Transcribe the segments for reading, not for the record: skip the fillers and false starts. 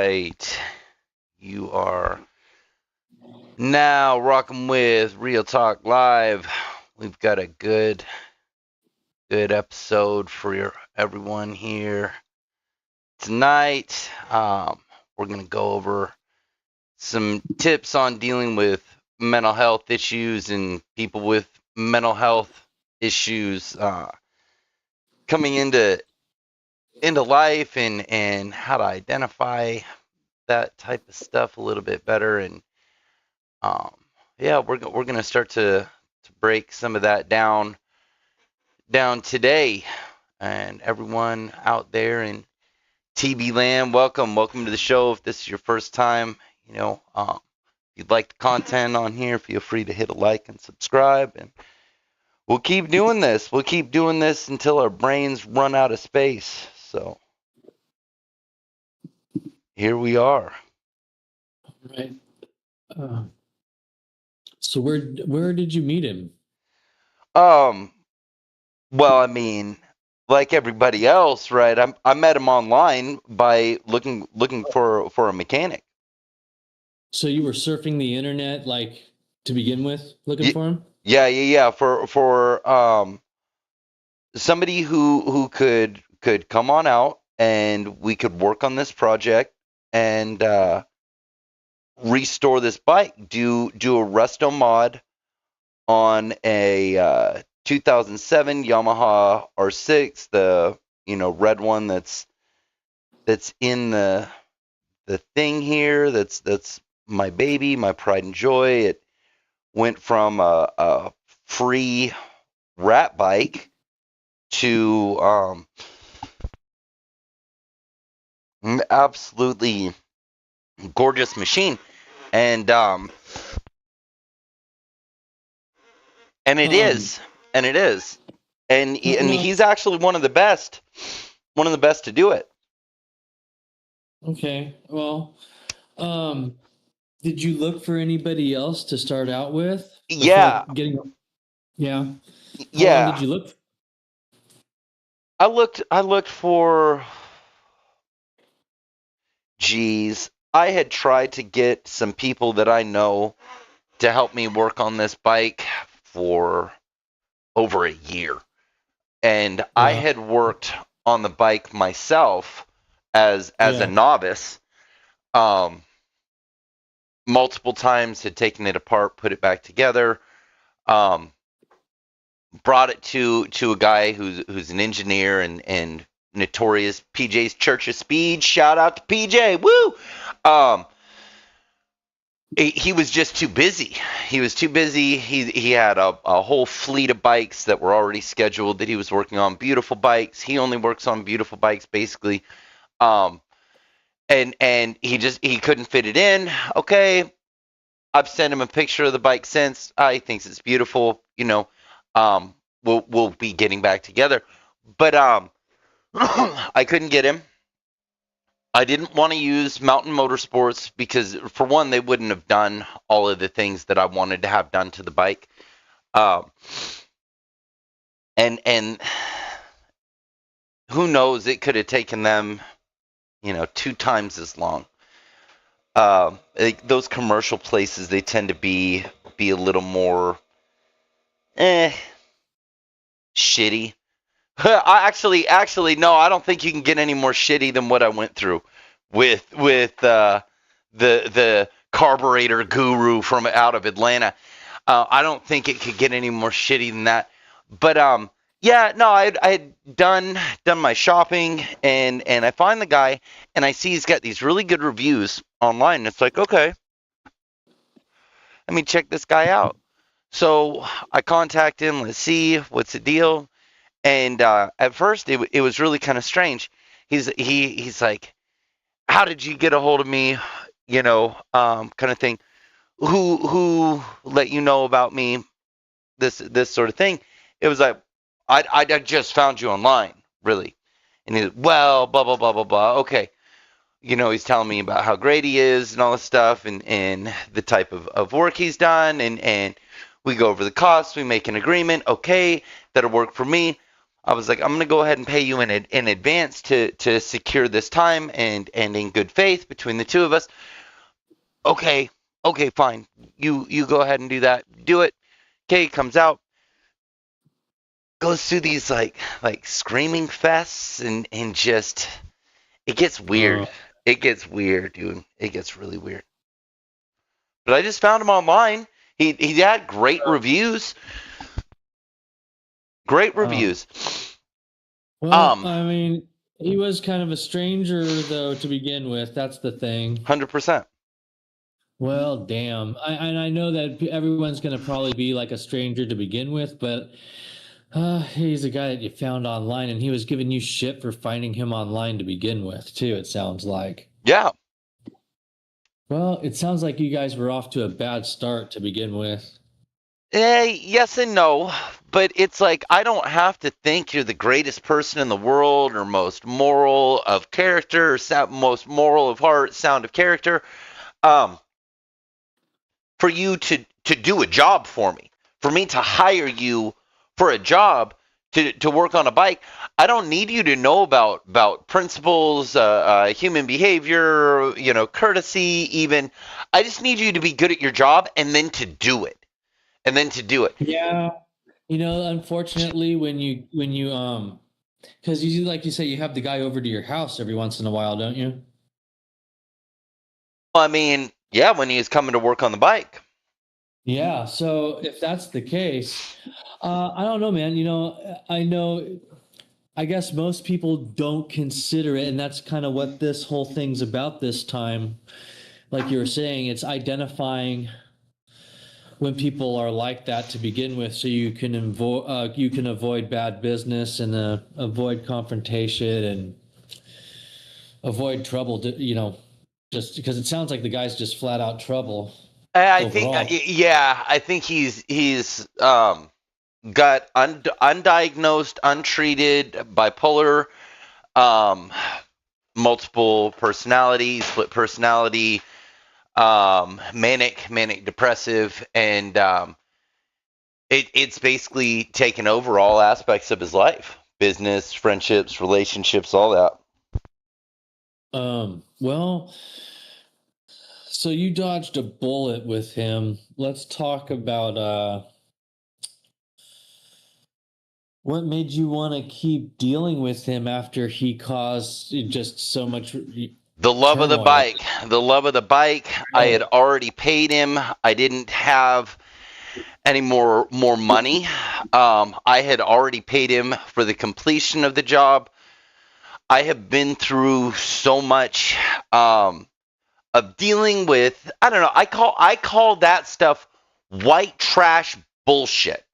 right. You are now rocking with Real Talk Live. We've got a good episode for everyone here tonight. We're going to go over some tips on dealing with mental health issues and people with mental health issues coming into life and how to identify that type of stuff a little bit better. And um, yeah, we're gonna start to break some of that down today. And everyone out there in TB land, welcome to the show. If this is your first time, if you'd like the content on here, feel free to hit a like and subscribe. And we'll keep doing this. We'll keep doing this until our brains run out of space. So here we are. Right. So where did you meet him? Well, I mean, like everybody else, right? I met him online by looking for a mechanic. So you were surfing the internet, like, to begin with, looking for him? Yeah. For somebody who could come on out and we could work on this project and restore this bike. Do a resto mod on a 2007 Yamaha R6, the red one that's in the thing here. That's my baby, my pride and joy. It went from a free rat bike to absolutely gorgeous machine, and it is, and he's actually one of the best to do it. Okay. Well, did you look for anybody else to start out with? Yeah. Yeah. Yeah. How long did you look? I looked for. Geez, I had tried to get some people that I know to help me work on this bike for over a year. And I had worked on the bike myself as a novice. Multiple times, had taken it apart, put it back together. Brought it to a guy who's an engineer and notorious PJ's Church of Speed. Shout out to PJ. Woo! He was just too busy. He was too busy. He had a whole fleet of bikes that were already scheduled that he was working on. Beautiful bikes. He only works on beautiful bikes, basically. And he couldn't fit it in. Okay, I've sent him a picture of the bike since. He thinks it's beautiful. We'll be getting back together. But I couldn't get him. I didn't want to use Mountain Motorsports because, for one, they wouldn't have done all of the things that I wanted to have done to the bike. And who knows, it could have taken them, 2 times as long. Those commercial places, they tend to be a little more shitty. Actually, no, I don't think you can get any more shitty than what I went through with the carburetor guru from out of Atlanta. I don't think it could get any more shitty than that. But yeah, no, I had done my shopping, and I find the guy, and I see he's got these really good reviews online. And it's like, okay, let me check this guy out. So I contact him. Let's see what's the deal. And at first, it was really kind of strange. He's like, "How did you get a hold of me?" Kind of thing. Who let you know about me? This sort of thing. It was like, I just found you online, really. And he's, well, blah blah blah blah blah. Okay, he's telling me about how great he is and all this stuff, and the type of work he's done, and we go over the costs. We make an agreement. Okay, that'll work for me. I was like, I'm going to go ahead and pay you in advance to secure this time and in good faith between the two of us. Okay, okay, fine. You go ahead and do that. Do it. Okay, comes out, goes through these like screaming fests and just it gets weird. Uh, It gets weird, dude. It gets really weird. But I just found him online. He had great reviews. Great uh, reviews. well, I mean, he was kind of a stranger though to begin with. That's the thing. 100%. Well, damn. And I know that everyone's going to probably be like a stranger to begin with, but he's a guy that you found online, and he was giving you shit for finding him online to begin with, too, it sounds like. Yeah. Well, it sounds like you guys were off to a bad start to begin with. Yes and no, but it's like I don't have to think you're the greatest person in the world or most moral of character or most moral of heart, sound of character. Um, for you to do a job for me, for me to hire you for a job to work on a bike. I don't need you to know about principles, human behavior, courtesy. Even I just need you to be good at your job and then to do it, and then to do it. Yeah. Unfortunately, because you like you say, you have the guy over to your house every once in a while, don't you? I mean, yeah, when he was coming to work on the bike. Yeah. So if that's the case, I don't know, man. I know. I guess most people don't consider it, and that's kind of what this whole thing's about this time. Like you were saying, it's identifying when people are like that to begin with, so you can avoid bad business and avoid confrontation and avoid trouble. Just because it sounds like the guy's just flat out trouble I think, overall. yeah, I think he's got undiagnosed, untreated bipolar, um, multiple personality, split personality, manic depressive, and it's basically taken over all aspects of his life: business, friendships, relationships, all that. Well, so you dodged a bullet with him. Let's talk about what made you want to keep dealing with him after he caused just so much The love of the turmoil. bike. The love of the bike. I had Really? already paid him. I didn't have any more money. I had already paid him for the completion of the job. I have been through so much of dealing with. I don't know. I call that stuff white trash bullshit.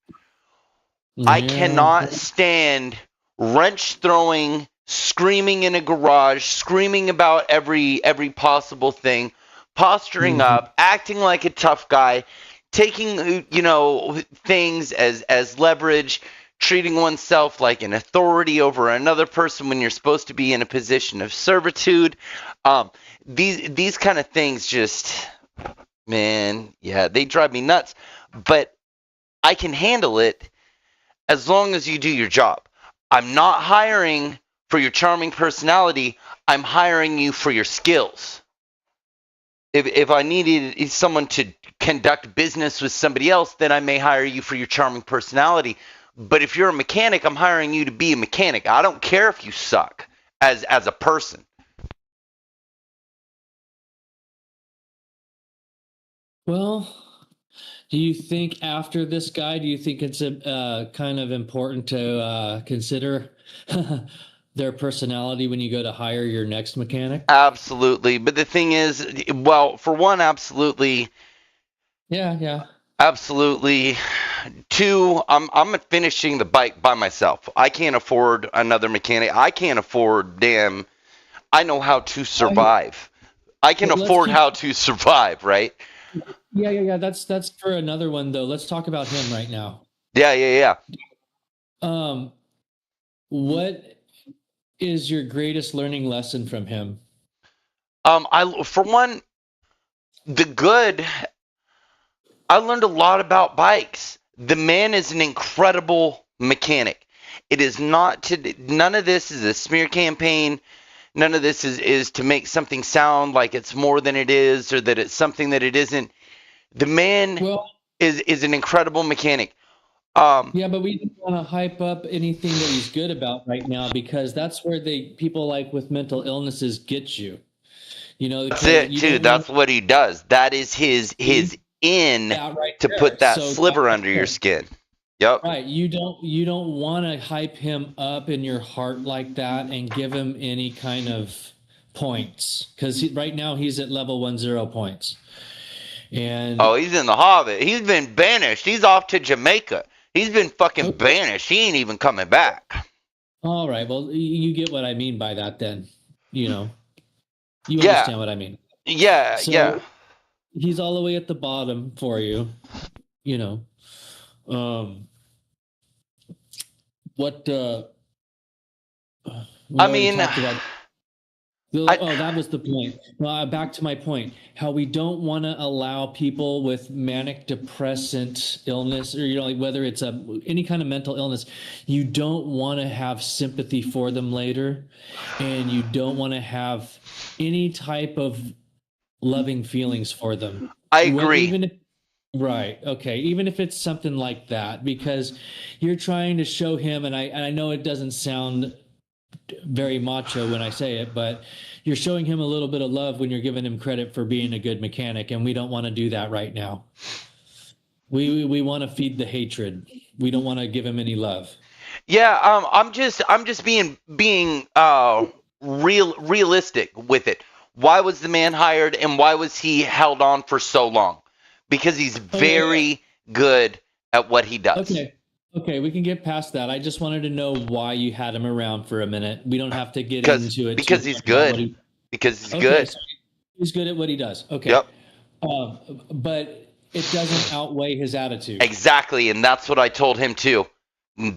I Yeah. cannot stand wrench throwing, screaming in a garage, screaming about every possible thing, posturing Mhm. up, acting like a tough guy, taking things as leverage, treating oneself like an authority over another person when you're supposed to be in a position of servitude. Um, these kind of things just, man, yeah, they drive me nuts. But I can handle it as long as you do your job. I'm not hiring for your charming personality. I'm hiring you for your skills. If I needed someone to conduct business with somebody else, then I may hire you for your charming personality. But if you're a mechanic, I'm hiring you to be a mechanic. I don't care if you suck as a person. Well, do you think after this guy, do you think it's kind of important to consider their personality when you go to hire your next mechanic? Absolutely. But the thing is, well, for one, absolutely. Yeah, yeah. Absolutely. Two, I'm finishing the bike by myself. I can't afford another mechanic. I can't afford damn. I know how to I, survive. I can let's afford keep. how to survive, right? Yeah, yeah, yeah. That's for another one though. Let's talk about him right now. Yeah, yeah, yeah. Um, what is your greatest learning lesson from him? I for one, the good. I learned a lot about bikes. The man is an incredible mechanic. It is not to. None of this is a smear campaign. None of this is to make something sound like it's more than it is or that it's something that it isn't. The man Well, is an incredible mechanic. yeah, but we don't want to hype up anything that he's good about right now because that's where people like with mental illnesses get you. You know, That's because it you too. don't want That's what he does. That is his in that right to there. put that So that's sliver the under your point. skin. Yep. Right. You don't want to hype him up in your heart like that and give him any kind of points because right now he's at level 10 points. Oh, And he's in the Hobbit. He's been banished. He's off to Jamaica. He's been fucking okay. banished. He ain't even coming back. All right. Well, you get what I mean by that then. You know, you Yeah. understand what I mean. Yeah. Yeah. So he's all the way at the bottom for you, you know. Um what we I already mean, talked about. I Oh, that was the point. Back to my point. How we don't want to allow people with manic depressant illness, or like whether it's any kind of mental illness, you don't want to have sympathy for them later, and you don't want to have any type of loving feelings for them. I What agree. even if Right. Okay. Even if it's something like that, because you're trying to show him, and I know it doesn't sound very macho when I say it, but you're showing him a little bit of love when you're giving him credit for being a good mechanic, and we don't want to do that right now. We want to feed the hatred. We don't want to give him any love. Yeah, I'm just being realistic with it. Why was the man hired and why was he held on for so long? Because he's Oh yeah, yeah. very good at what he does. Okay. Okay, we can get past that. I just wanted to know why you had him around for a minute. We don't have to get Because into it too because he's much about what good. he. Because he's Okay, good. so he's good at what he does. Okay, Yep. but it doesn't outweigh his attitude. Exactly, and that's what I told him too.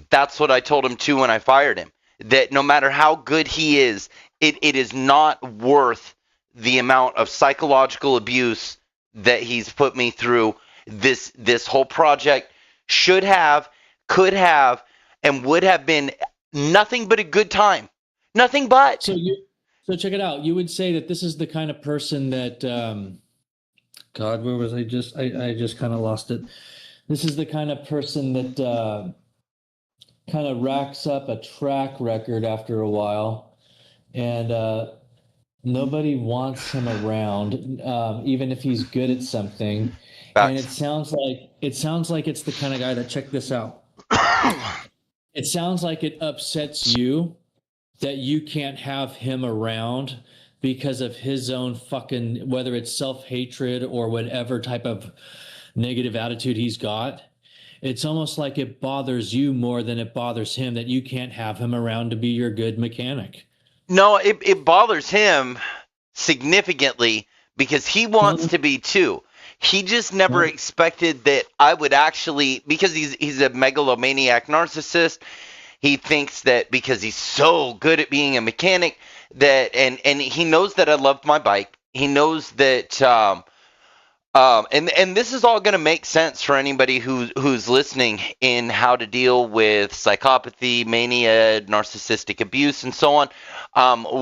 That's what I told him too when I fired him. That no matter how good he is, it is not worth the amount of psychological abuse that he's put me through. This whole project should have, could have, and would have been nothing but a good time. Nothing but. So you, so check it out. You would say that this is the kind of person that, God, where was I just? I just kind of lost it. This is the kind of person that kind of racks up a track record after a while, and nobody wants him around, even if he's good at something. And Facts. it sounds like it's the kind of guy that check this out. It sounds like it upsets you that you can't have him around because of his own fucking, whether it's self-hatred or whatever type of negative attitude he's got. It's almost like it bothers you more than it bothers him that you can't have him around to be your good mechanic. No, it bothers him significantly because he wants Well, to be too. He just never well, expected that I would actually, because he's a megalomaniac narcissist. He thinks that because he's so good at being a mechanic that, and he knows that I love my bike. He knows that and this is all going to make sense for anybody who's listening in how to deal with psychopathy, mania, narcissistic abuse, and so on.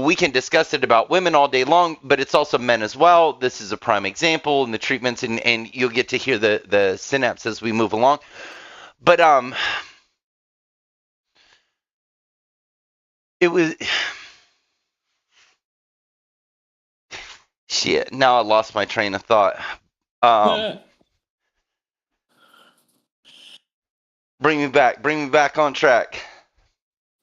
We can discuss it about women all day long, but it's also men as well. This is a prime example in the treatments, and you'll get to hear the synapse as we move along. But it was shit. Now I lost my train of thought. Um, bring me back on track.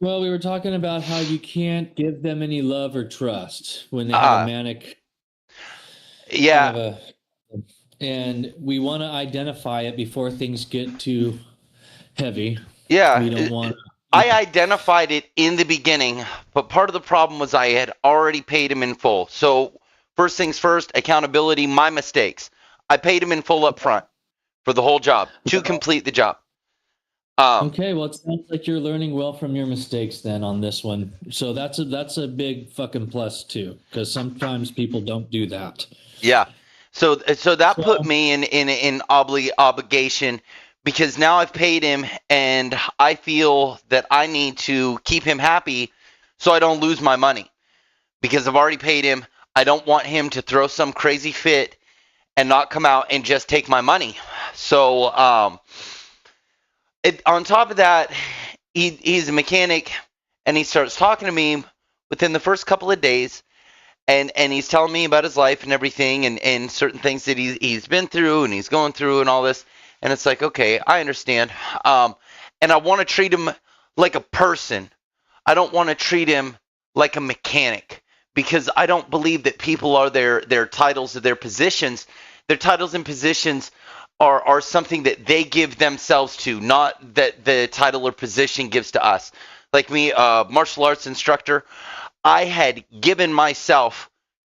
well, we were talking about how you can't give them any love or trust when they have a Ah, manic kind yeah, of a, and we want to identify it before things get too heavy. yeah. We don't want, you I know, identified it in the beginning, but part of the problem was I had already paid him in full. So first things first, accountability, my mistakes. I paid him in full up front for the whole job to complete the job. Um, okay, well, it sounds like you're learning well from your mistakes then on this one. So that's a big fucking plus too, because sometimes people don't do that. yeah. So that put So me in obligation because now I've paid him and I feel that I need to keep him happy so I don't lose my money because I've already paid him. I don't want him to throw some crazy fit and not come out and just take my money. So, on top of that, he's a mechanic and he starts talking to me within the first couple of days. And he's telling me about his life and everything and certain things that he's been through and he's going through and all this. And it's like, okay, I understand. And I want to treat him like a person. I don't want to treat him like a mechanic because I don't believe that people are their titles or their positions. Their titles and positions are something that they give themselves to, not that the title or position gives to us. Like me, martial arts instructor, I had given myself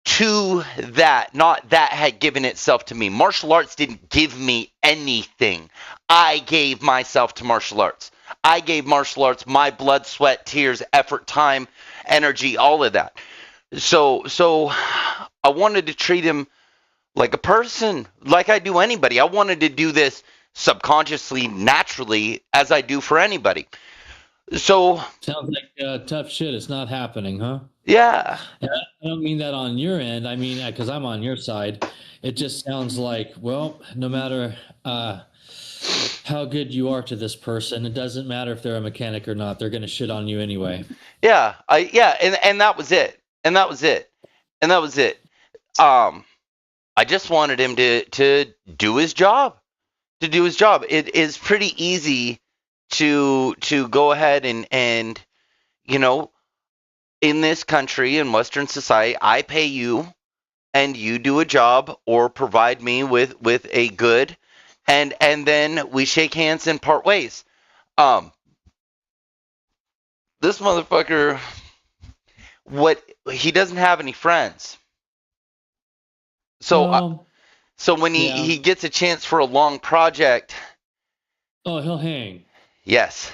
to that, not that had given itself to me. Martial arts didn't give me anything. I gave myself to martial arts. I gave martial arts my blood, sweat, tears, effort, time, energy, all of that. So I wanted to treat him like a person, like I do anybody. I wanted to do this subconsciously, naturally, as I do for anybody. So Sounds like tough shit. It's not happening, huh? yeah, And I don't mean that on your end. I mean, because I'm on your side. It just sounds like, well, no matter how good you are to this person, it doesn't matter if they're a mechanic or not. They're going to shit on you anyway. and that was it, and that was it, and that was it. I just wanted him to do his job, to do his job. It is pretty easy to go ahead and you know, in this country in Western society, I pay you and you do a job or provide me with a good, and then we shake hands and part ways. Um, this motherfucker, what he doesn't have any friends, so Well, so when yeah. he gets a chance for a long project, Oh, he'll hang. yes,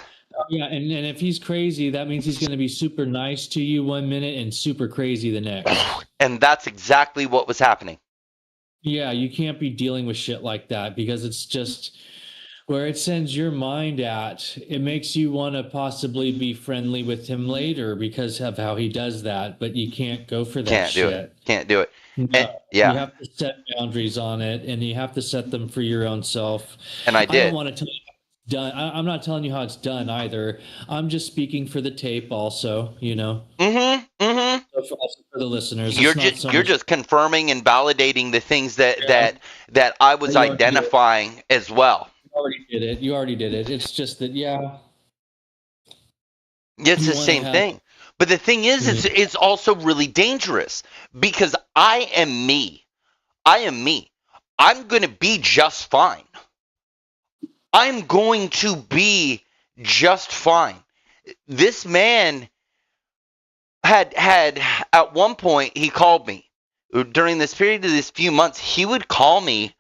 Yeah, and if he's crazy, that means he's going to be super nice to you one minute and super crazy the next. and that's exactly what was happening. Yeah, you can't be dealing with shit like that because it's just where it sends your mind at. It makes you want to possibly be friendly with him later because of how he does that, but you can't go for that Can't do it. shit. Can't do it. And No, you yeah, have to set boundaries on it and you have to set them for your own self. and I I don't did. want to tell you how it's done. I'm not telling you how it's done either. I'm just speaking for the tape also, you know. Mm-hmm. Mm-hmm. So also for the listeners, it's not so You're much. just confirming and validating the things Yeah, that I was you already did it. identifying as well. You already did it. You already did it. It's just that, yeah, It's you the want to same have. thing. But the thing is, Yeah, it's also really dangerous because I am me. I am me. I'm going to be just fine. I'm going to be just fine. This man had at one point he called me during this period of this few months. He would call me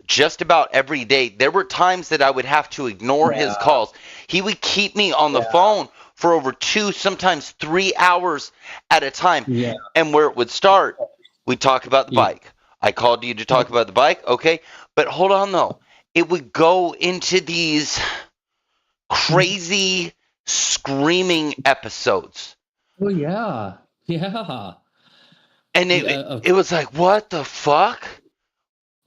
just about every day. There were times that I would have to ignore his yeah, calls. He would keep me on the yeah, phone for over 2, sometimes 3 hours at a time. yeah, And where it would start, we'd talk about the yeah. bike. I called you to talk about the bike, okay? But hold on though. It would go into these crazy screaming episodes. Oh yeah, yeah, And yeah. it was like, what the fuck?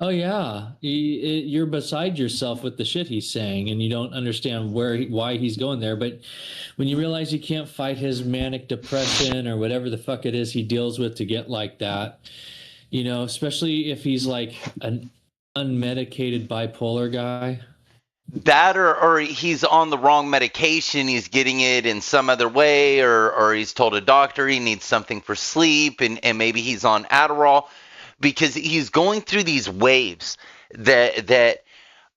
Oh yeah, you're beside yourself with the shit he's saying, and you don't understand why he's going there. But when you realize you can't fight his manic depression or whatever the fuck it is he deals with to get like that, you know, especially if he's like an unmedicated bipolar guy. That or he's on the wrong medication, he's getting it in some other way, or he's told a doctor he needs something for sleep, and maybe he's on Adderall because he's going through these waves that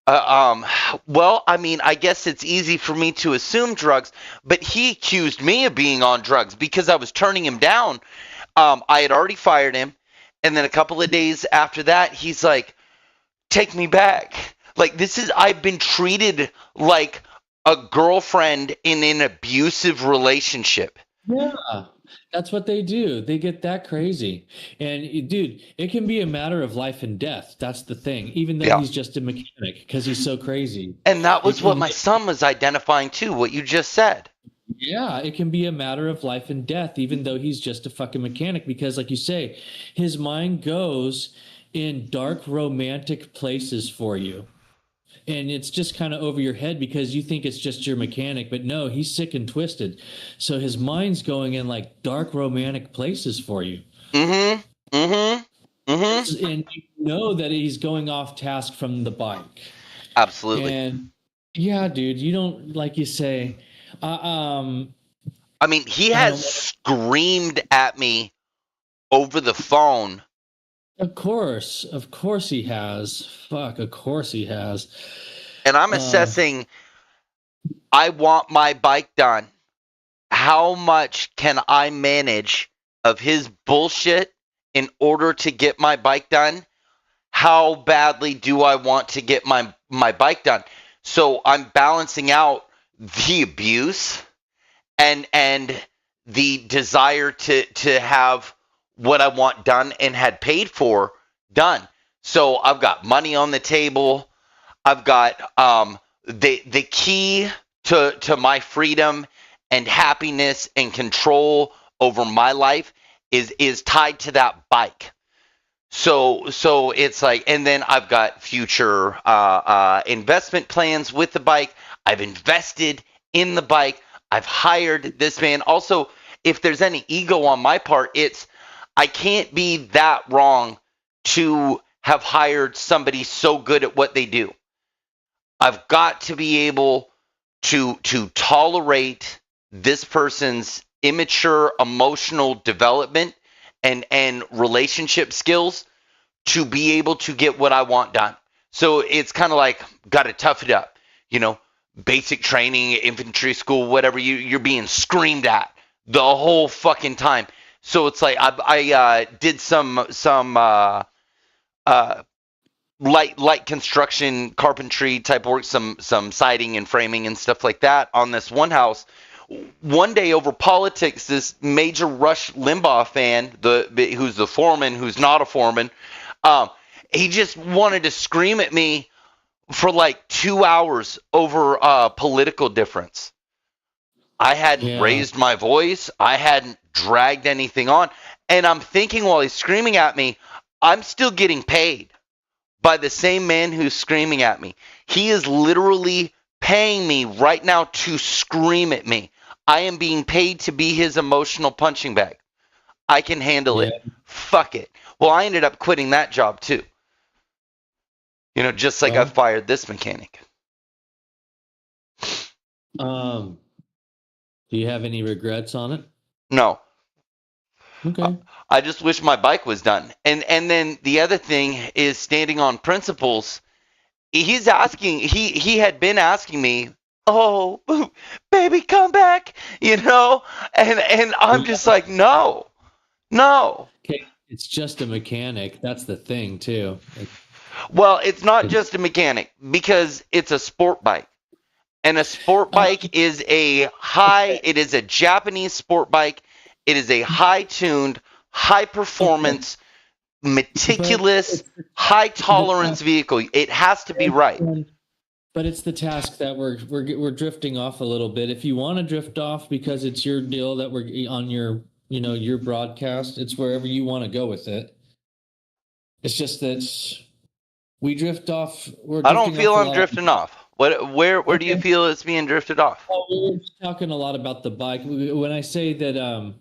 well, I mean, I guess it's easy for me to assume drugs, but he accused me of being on drugs because I was turning him down. I had already fired him, and then a couple of days after that he's like, take me back. Like, this is, I've been treated like a girlfriend in an abusive relationship. Yeah, That's what they do. They get that crazy. And dude, it can be a matter of life and death. That's the thing. Even though Yeah. he's just a mechanic because he's so crazy. And that was what And my son was identifying too, what you just said. yeah, it can be a matter of life and death, even though he's just a fucking mechanic. Because, like you say, his mind goes in dark, romantic places for you. And it's just kind of over your head because you think it's just your mechanic, but no, he's sick and twisted. So his mind's going in like dark, romantic places for you. Mm-hmm. Mm-hmm. Mm-hmm. And you know that he's going off task from the bike. Absolutely. And yeah, dude, you don't, like you say, um, I mean, he I has don't. screamed at me over the phone. Of course he has. Fuck, of course he has. And I'm Uh, assessing, I want my bike done. How much can I manage of his bullshit in order to get my bike done? How badly do I want to get my bike done? So I'm balancing out the abuse and the desire to have what I want done and had paid for done. So I've got money on the table. I've got the key to my freedom and happiness and control over my life is tied to that bike. So it's like, and then I've got future investment plans with the bike. I've invested in the bike. I've hired this man. Also, if there's any ego on my part, it's I can't be that wrong to have hired somebody so good at what they do. I've got to be able to tolerate this person's immature emotional development and relationship skills to be able to get what I want done. So it's kind of like got to tough it up, you know, basic training, infantry school, whatever. You're being screamed at the whole fucking time. So it's like I did some uh, light construction carpentry type work, some siding and framing and stuff like that on this one house. One day over politics, this major Rush Limbaugh fan, who's the foreman, who's not a foreman, um, he just wanted to scream at me for like 2 hours over political difference. I hadn't yeah, raised my voice. I hadn't dragged anything on. And I'm thinking while he's screaming at me, I'm still getting paid by the same man who's screaming at me. He is literally paying me right now to scream at me. I am being paid to be his emotional punching bag. I can handle yeah. it. Fuck it. Well, I ended up quitting that job too. You know, just like I Well, fired this mechanic. um, do you have any regrets on it? No. Okay. I just wish my bike was done. And then the other thing is standing on principles. He had been asking me, "Oh, baby, come back," you know? And I'm Yeah. just like, "No. No." Okay. It's just a mechanic. That's the thing too. Well, it's not It- just a mechanic because it's a sport bike. And a sport uh, bike is okay. it is a Japanese sport bike. It is a high tuned, high Okay. performance, But meticulous, it's high the tolerance vehicle. It has to be right. but it's the task that we're drifting off a little bit. If you want to drift off because it's your deal that we're on your your broadcast, it's wherever you want to go with it. It's just that we drift off. We're I don't drifting feel off a I'm lot. drifting off. Where do you Okay. feel it's being drifted off? Well, we were just talking a lot about the bike. When I say that,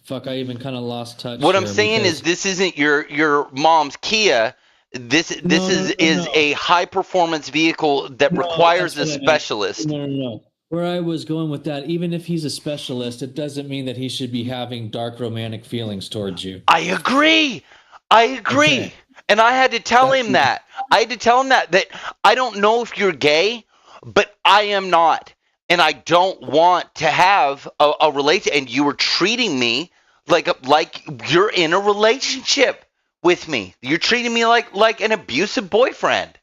fuck, I even kind of lost touch What I'm here saying is because this isn't your mom's Kia. This no, no, no, is no, a high performance vehicle that no. requires That's a what I meant. specialist. No, no, no. Where I was going with that, even if he's a specialist, it doesn't mean that he should be having dark romantic feelings towards you. I agree. I agree. Okay. And I had to tell That's him that. I had to tell him that I don't know if you're gay, but I am not. And I don't want to have a relation. And you were treating me like you're in a relationship with me. You're treating me like an abusive boyfriend.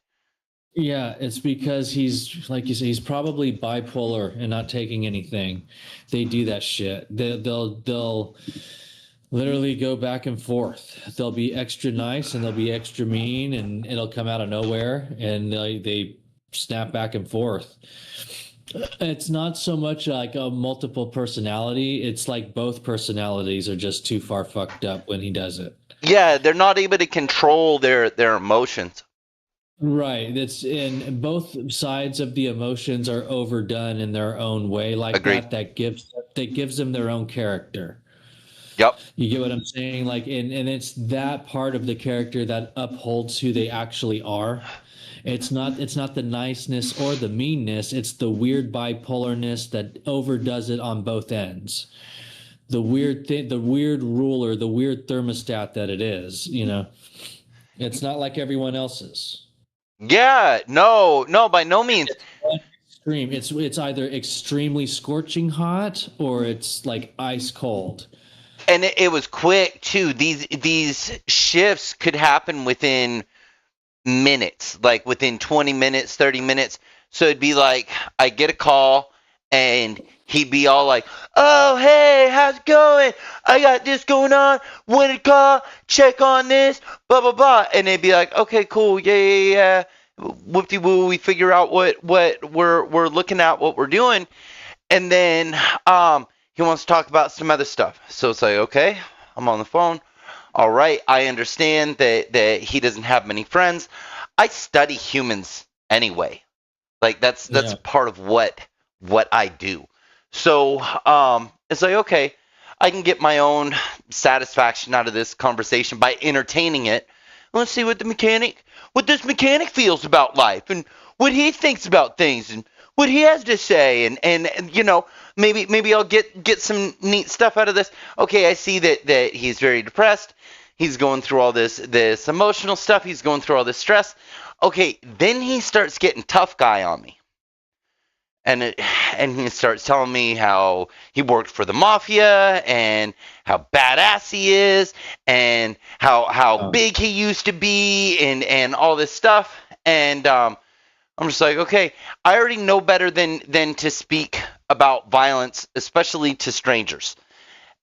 Yeah, it's because he's like you say, he's probably bipolar and not taking anything. They do that shit. They'll literally go back and forth. They'll be extra nice and they'll be extra mean, and it'll come out of nowhere, and they snap back and forth. It's not so much like a multiple personality. It's like both personalities are just too far fucked up when he does it. Yeah, they're not able to control their emotions. Right. It's in both sides of the emotions are overdone in their own way like Agreed. that. That gives them their own character. Yep. You get what I'm saying? Like, and it's that part of the character that upholds who they actually are. It's not the niceness or the meanness. It's the weird bipolarness that overdoes it on both ends. The weird thing, the weird ruler, the weird thermostat that it is. It's not like everyone else's. Yeah. No. No. By no means. It's one extreme. It's either extremely scorching hot or it's like ice cold. And it was quick too. These shifts could happen within minutes, like within 20 minutes, 30 minutes. So it'd be like I get a call and he'd be all like, "Oh, hey, how's it going? I got this going on. Want to call, check on this, blah blah blah." And they'd be like, "Okay, cool, yeah, yeah, yeah." Whoop de woo, we figure out what we're looking at, what we're doing, and then he wants to talk about some other stuff. So it's like, okay, I'm on the phone. All right, I understand that he doesn't have many friends. I study humans anyway. Like that's Yeah. part of what I do. So it's like, okay, I can get my own satisfaction out of this conversation by entertaining it. Let's see what this mechanic feels about life, and what he thinks about things, and what he has to say, and maybe I'll get some neat stuff out of this. Okay, I see that he's very depressed. He's going through all this emotional stuff. He's going through all this stress. Okay, then he starts getting tough guy on me. And he starts telling me how he worked for the mafia and how badass he is and how Oh, big he used to be and all this stuff. And I'm just like, okay, I already know better than to speak about violence, especially to strangers.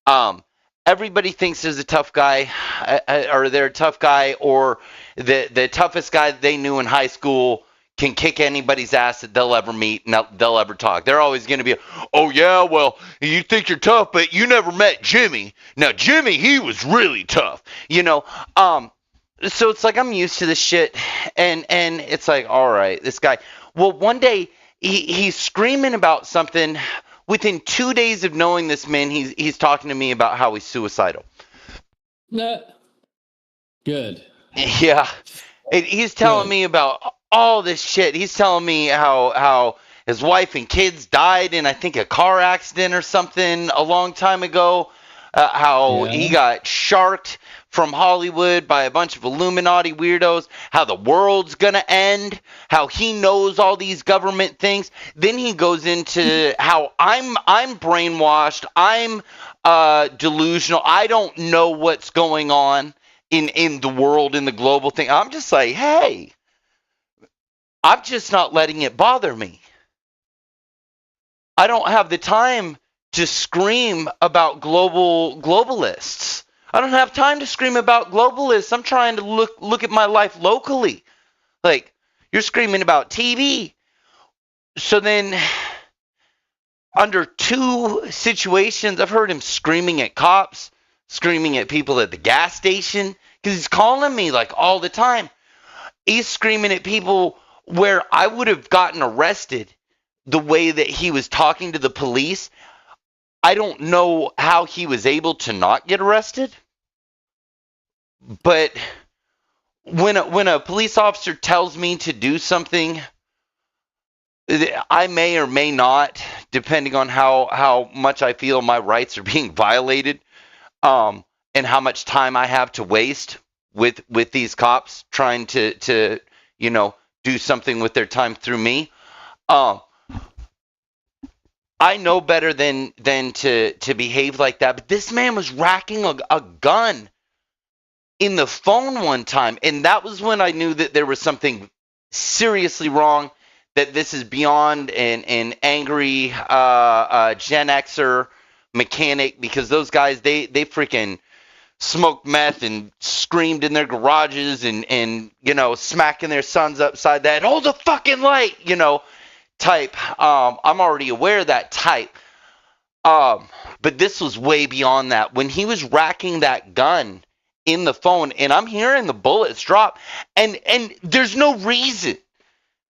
Um, Everybody thinks there's a tough guy, or they're a tough guy, or the toughest guy they knew in high school can kick anybody's ass that they'll ever meet and they'll ever talk. They're always going to be, oh yeah, well you think you're tough, but you never met Jimmy. Now Jimmy, he was really tough, you know. So it's like I'm used to this shit, and it's like, all right, this guy. Well, one day he's screaming about something. Within 2 days of knowing this man, he's talking to me about how he's suicidal. nah, good, Yeah, he's telling good. me about all this shit. He's telling me how his wife and kids died in, I think, a car accident or something a long time ago. How he Yeah. got sharked from Hollywood by a bunch of Illuminati weirdos. How the world's gonna end. How he knows all these government things. Then he goes into how I'm brainwashed. I'm delusional. I don't know what's going on in the world, in the global thing. I'm just like, hey, I'm just not letting it bother me. I don't have the time to scream about globalists. I don't have time to scream about globalists. I'm trying to look at my life locally. Like, you're screaming about TV. So then under two situations, I've heard him screaming at cops, screaming at people at the gas station, because he's calling me like all the time. He's screaming at people where I would have gotten arrested the way that he was talking to the police. I don't know how he was able to not get arrested, but when a police officer tells me to do something, I may or may not, depending on how much I feel my rights are being violated, and how much time I have to waste with these cops trying to do something with their time through me. Um, I know better than to behave like that. But this man was racking a gun in the phone one time, and that was when I knew that there was something seriously wrong. That this is beyond an angry Gen Xer mechanic, because those guys, they freaking smoked meth and screamed in their garages and smacking their sons upside the head. Hold the fucking light, type. I'm already aware of that type. But this was way beyond that. When he was racking that gun in the phone, and I'm hearing the bullets drop, and there's no reason.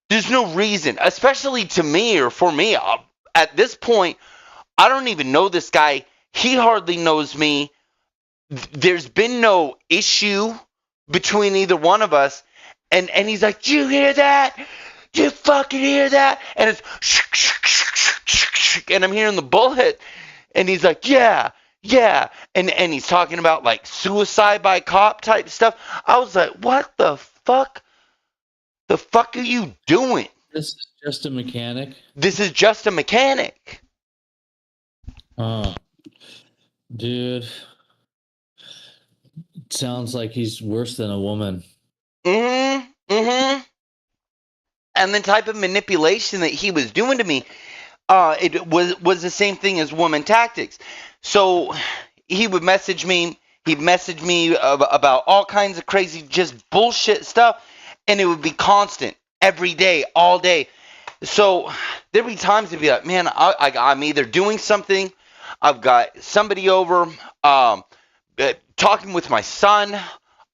There's no reason, especially to me or for me. At this point, I don't even know this guy. He hardly knows me. There's been no issue between either one of us. And he's like, "Do you hear that? Do you fucking hear that?" And it's and I'm hearing the bullet. And he's like, "Yeah, yeah." And he's talking about like suicide by cop type stuff. I was like, "What the fuck? The fuck are you doing?" This is just a mechanic. This is just a mechanic. Oh, dude. Sounds like he's worse than a woman. Mm-hmm. Mm-hmm. And the type of manipulation that he was doing to me, it was the same thing as woman tactics. So he would message me. He'd message me about all kinds of crazy, just bullshit stuff, and it would be constant every day, all day. So there'd be times to be like, "Man, I'm either doing something, I've got somebody over, talking with my son,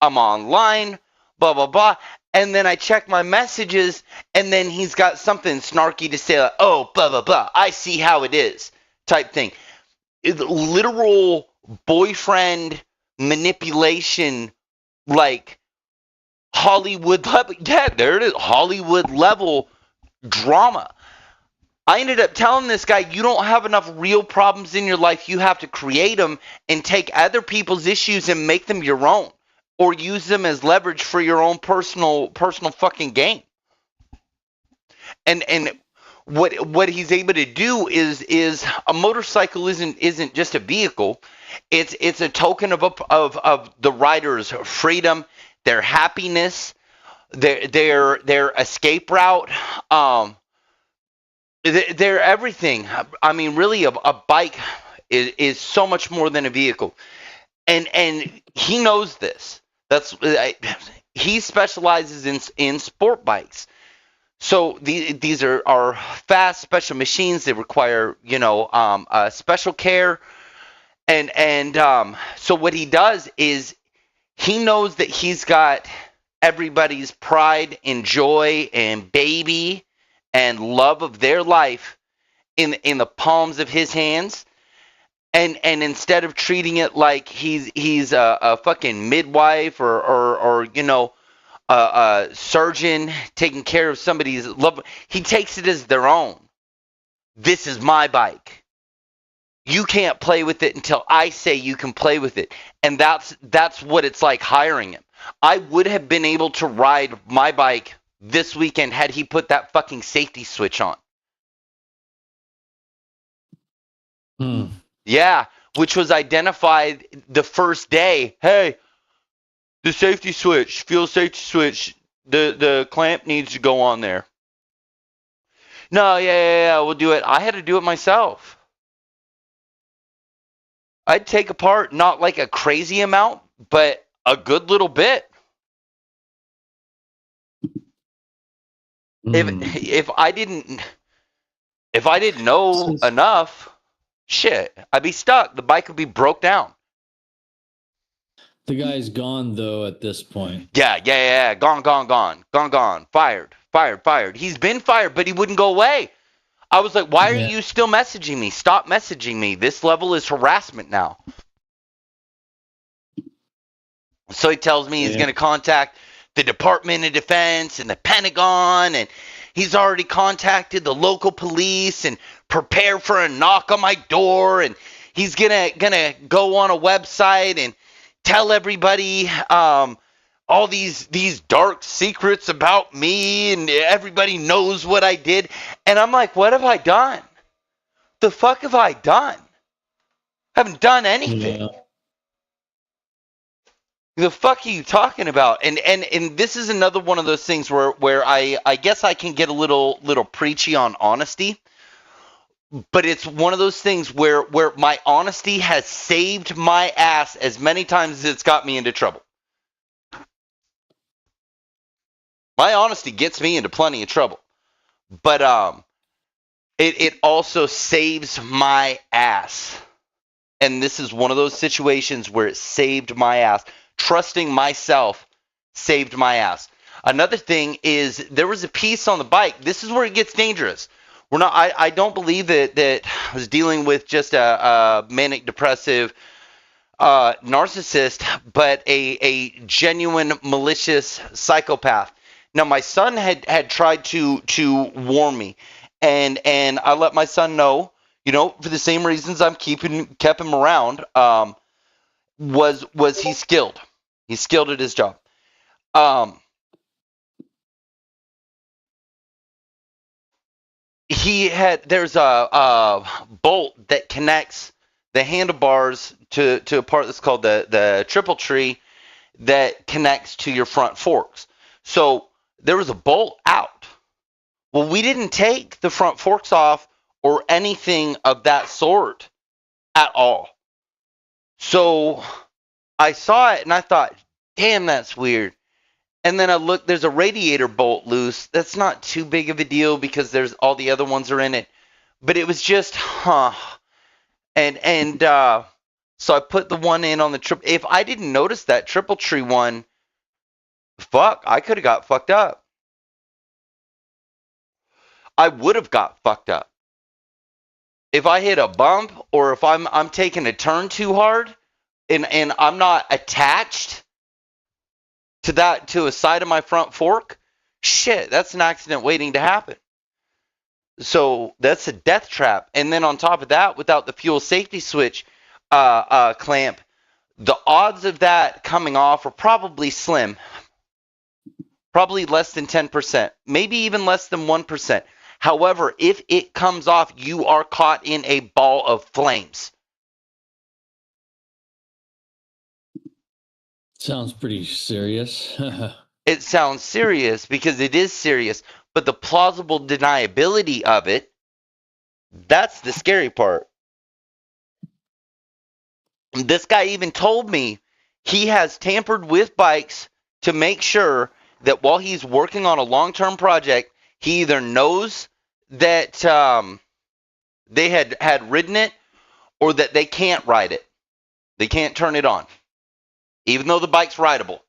I'm online, blah blah blah." And then I check my messages, and then he's got something snarky to say, like, "Oh, blah blah blah, I see how it is," type thing. Literal boyfriend manipulation, like Hollywood level. Yeah, there it is, Hollywood level drama. I ended up telling this guy, "You don't have enough real problems in your life. You have to create them and take other people's issues and make them your own, or use them as leverage for your own personal fucking gain." And what he's able to do is a motorcycle isn't just a vehicle. It's a token of the rider's freedom, their happiness, their escape route. They're everything. I mean, really, a bike is so much more than a vehicle, and he knows this. He specializes in sport bikes. So these are fast, special machines. They require special care, and so what he does is he knows that he's got everybody's pride and joy and baby and love of their life in the palms of his hands. And instead of treating it like he's a fucking midwife or a surgeon taking care of somebody's love, he takes it as their own. "This is my bike. You can't play with it until I say you can play with it." And that's what it's like hiring him. I would have been able to ride my bike this weekend had he put that fucking safety switch on. Yeah, which was identified the first day. "Hey, the safety switch, fuel safety switch, the clamp needs to go on there." "No, yeah, we'll do it." I had to do it myself. I'd take apart not like a crazy amount, but a good little bit. If I didn't know enough, shit, I'd be stuck. The bike would be broke down. The guy's gone though at this point. Yeah. Gone. Fired. He's been fired, but he wouldn't go away. I was like, "Why are you still messaging me? Stop messaging me. This level is harassment now." So he tells me he's going to contact the Department of Defense and the Pentagon, and he's already contacted the local police and prepare for a knock on my door, and he's gonna go on a website and tell everybody all these dark secrets about me, and everybody knows what I did. And I'm like, what have I done? The fuck have I done? I haven't done anything. The fuck are you talking about? And this is another one of those things where I guess I can get a little preachy on honesty, but it's one of those things where my honesty has saved my ass as many times as it's got me into trouble. My honesty gets me into plenty of trouble, but it also saves my ass. And this is one of those situations where it saved my ass. Trusting myself saved my ass. Another thing is there was a piece on the bike. This is where it gets dangerous. We're not. I don't believe that I was dealing with just a manic depressive narcissist, but a genuine malicious psychopath. Now my son had tried to warn me, and I let my son know, for the same reasons I'm kept him around. Was he skilled? He's skilled at his job. Um, there's a bolt that connects the handlebars to a part that's called the triple tree that connects to your front forks. So there was a bolt out. Well, we didn't take the front forks off or anything of that sort at all. So I saw it and I thought, damn, that's weird. And then I looked, there's a radiator bolt loose. That's not too big of a deal because there's all the other ones are in it. But it was just, And so I put the one in on the trip. If I didn't notice that triple tree one, fuck, I could have got fucked up. I would have got fucked up. If I hit a bump or if I'm taking a turn too hard and I'm not attached to a side of my front fork, shit, that's an accident waiting to happen. So that's a death trap. And then on top of that, without the fuel safety switch clamp, the odds of that coming off are probably slim. Probably less than 10%, maybe even less than 1%. However, if it comes off, you are caught in a ball of flames. Sounds pretty serious. It sounds serious because it is serious, but the plausible deniability of it, that's the scary part. This guy even told me he has tampered with bikes to make sure that while he's working on a long-term project, he either knows that they had ridden it or that they can't ride it. They can't turn it on, even though the bike's rideable.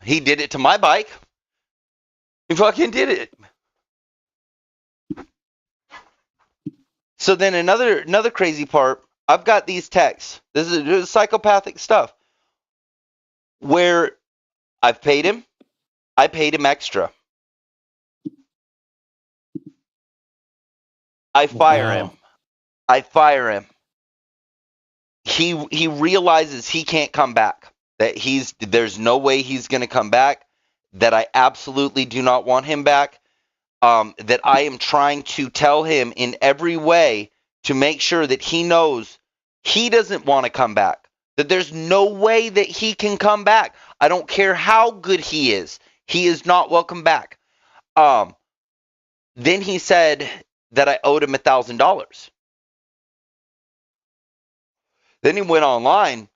He did it to my bike. He fucking did it. So then another crazy part, I've got these texts. This is psychopathic stuff where I paid him extra. I fire him. I fire him. He realizes he can't come back. That there's no way he's going to come back. That I absolutely do not want him back. That I am trying to tell him in every way to make sure that he knows he doesn't want to come back. That there's no way that he can come back. I don't care how good he is. He is not welcome back. Then he said that I owed him $1,000. Then he went online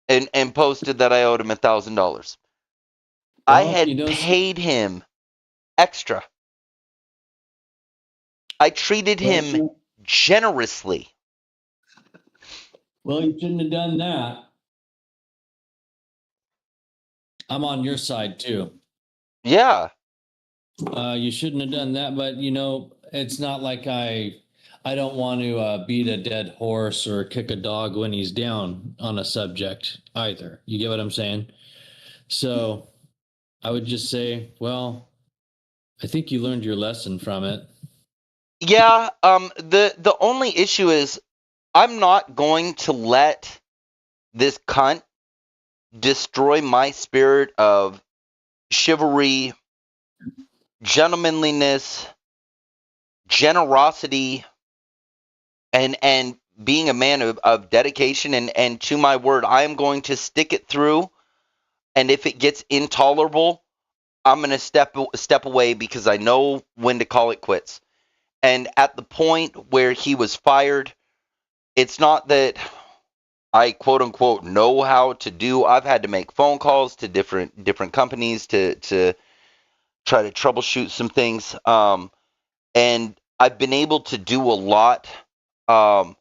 and posted that I owed him $1,000. I had paid him extra. I treated him generously. Well, you shouldn't have done that. I'm on your side too. Yeah. You shouldn't have done that, but it's not like I don't want to beat a dead horse or kick a dog when he's down on a subject either. You get what I'm saying? So I would just say, well, I think you learned your lesson from it. Yeah. The only issue is I'm not going to let this cunt destroy my spirit of chivalry, gentlemanliness, generosity, and being a man of dedication, and to my word, I am going to stick it through. And if it gets intolerable, I'm going to step away because I know when to call it quits. And at the point where he was fired, it's not that I quote unquote know how to do. I've had to make phone calls to different companies to try to troubleshoot some things. And I've been able to do a lot. Um,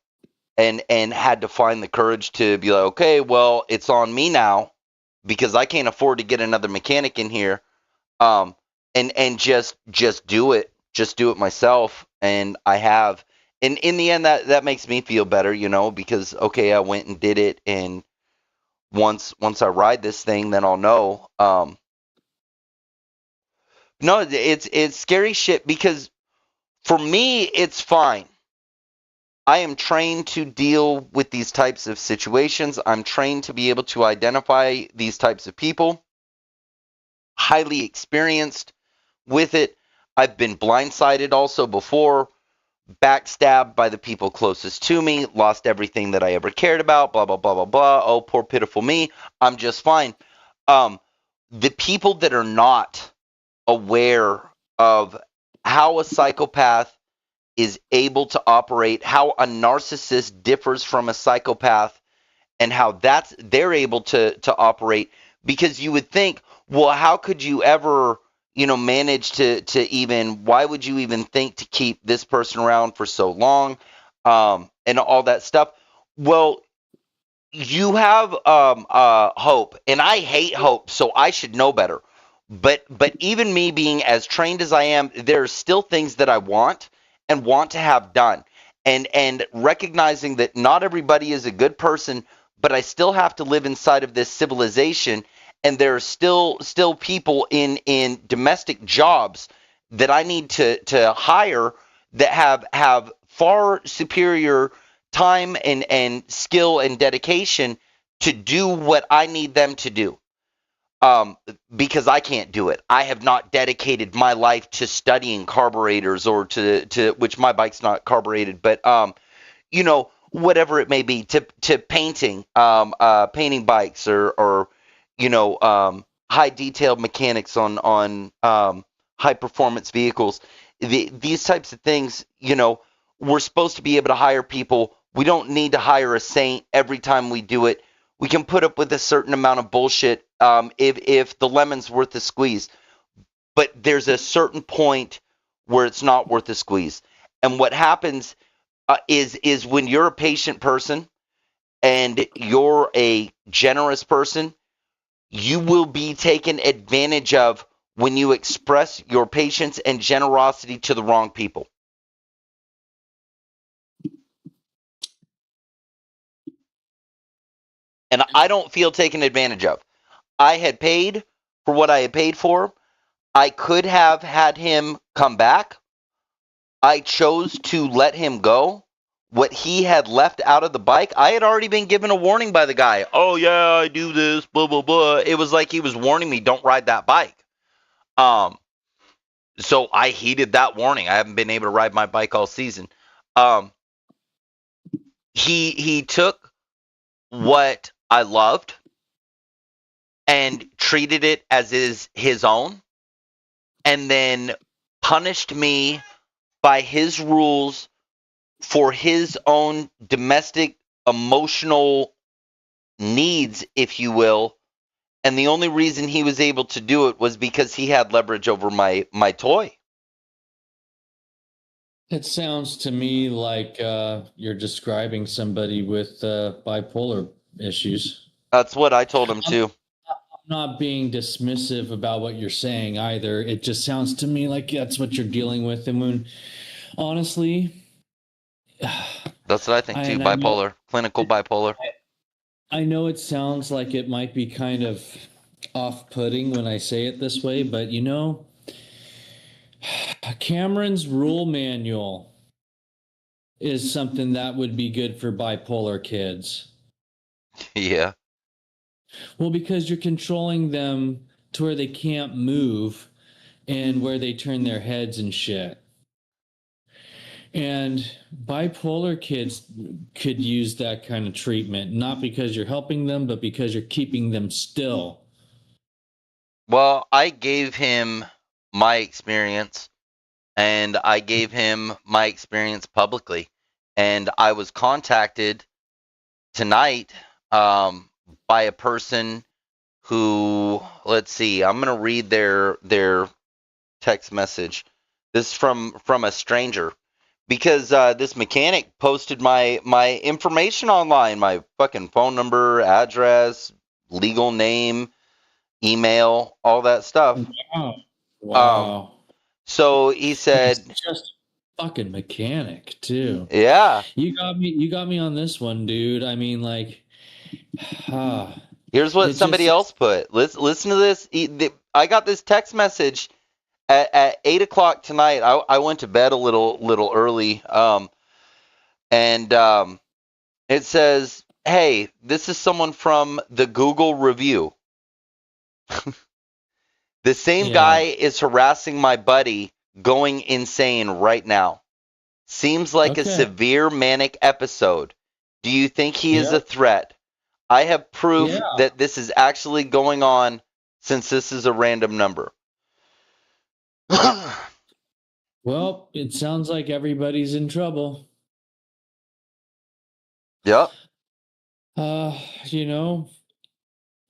and had to find the courage to be like, okay, well, it's on me now because I can't afford to get another mechanic in here. Um, and just do it myself, and I have. And in the end, that makes me feel better, because okay, I went and did it, and once I ride this thing, then I'll know. No, it's scary shit because for me, it's fine. I am trained to deal with these types of situations. I'm trained to be able to identify these types of people, highly experienced with it. I've been blindsided also before, backstabbed by the people closest to me, lost everything that I ever cared about, blah, blah, blah, blah, blah. Oh, poor, pitiful me. I'm just fine. Um, the people that are not aware of how a psychopath is able to operate, how a narcissist differs from a psychopath, and how they're able to operate, because you would think, well, how could you ever manage to even, why would you even think to keep this person around for so long, and all that stuff. Well, you have hope, and I hate hope, so I should know better. But even me being as trained as I am, there are still things that I want to have done, and recognizing that not everybody is a good person, but I still have to live inside of this civilization, and there are still people in domestic jobs that I need to hire that have far superior time and skill and dedication to do what I need them to do. Um, because I can't do it. I have not dedicated my life to studying carburetors or to which my bike's not carbureted, but whatever it may be, to painting, painting bikes, or high detailed mechanics on high performance vehicles. These types of things, we're supposed to be able to hire people. We don't need to hire a saint every time we do it. We can put up with a certain amount of bullshit, if the lemon's worth the squeeze. But there's a certain point where it's not worth the squeeze. And what happens, is when you're a patient person and you're a generous person, you will be taken advantage of when you express your patience and generosity to the wrong people. And I don't feel taken advantage of. I had paid for what I had paid for. I could have had him come back. I chose to let him go. What he had left out of the bike, I had already been given a warning by the guy. Oh yeah, I do this, blah blah blah. It was like he was warning me, don't ride that bike. Um, so I heeded that warning. I haven't been able to ride my bike all season. Um, he took what I loved and treated it as is his own, and then punished me by his rules for his own domestic emotional needs, if you will. And the only reason he was able to do it was because he had leverage over my toy. It sounds to me like you're describing somebody with bipolar issues. That's what I told him I'm too. not being dismissive about what you're saying either. It just sounds to me like that's what you're dealing with. And when, honestly, That's what I think too. and I know Bipolar, clinical bipolar. I know it sounds like it might be kind of off-putting when I say it this way, but Cameron's rule manual is something that would be good for bipolar kids. Yeah. Well, because you're controlling them to where they can't move and where they turn their heads and shit. And bipolar kids could use that kind of treatment, not because you're helping them, but because you're keeping them still. Well, I gave him my experience, and I gave him my experience publicly. And I was contacted tonight by a person who, let's see, I'm going to read their text message. This is from a stranger because this mechanic posted my information online, my fucking phone number, address, legal name, email, all that stuff. Wow. Um, Wow. so he And it's said, just fucking mechanic too. "Yeah, You got me on this one, dude. I mean, like, ah, here's what it somebody just else put. Listen to this. I got this text message at 8 o'clock tonight. I went to bed a little early. And it says, "Hey, this is someone from the Google review. The same guy yeah. is harassing my buddy, going insane right now. Seems like a Okay. severe manic episode. Do you think he is a Yep. threat? I have proof Yeah. that this is actually going on since this is a random number." Well, it sounds like everybody's in trouble. Yep. Uh, you know,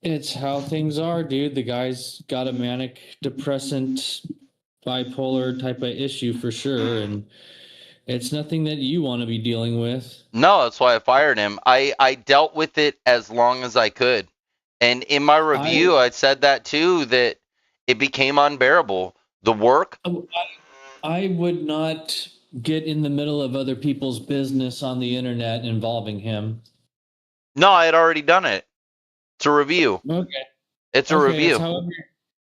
it's how things are, dude. The guy's got a manic depressant bipolar type of issue for sure, and it's nothing that you want to be dealing with. No, that's why I fired him. I dealt with it as long as I could. And in my I review, I said that too, that it became unbearable. The work, I would not get in the middle of other people's business on the internet involving him. no, I had already done it. It's a review. Okay. It's a Okay, that's review.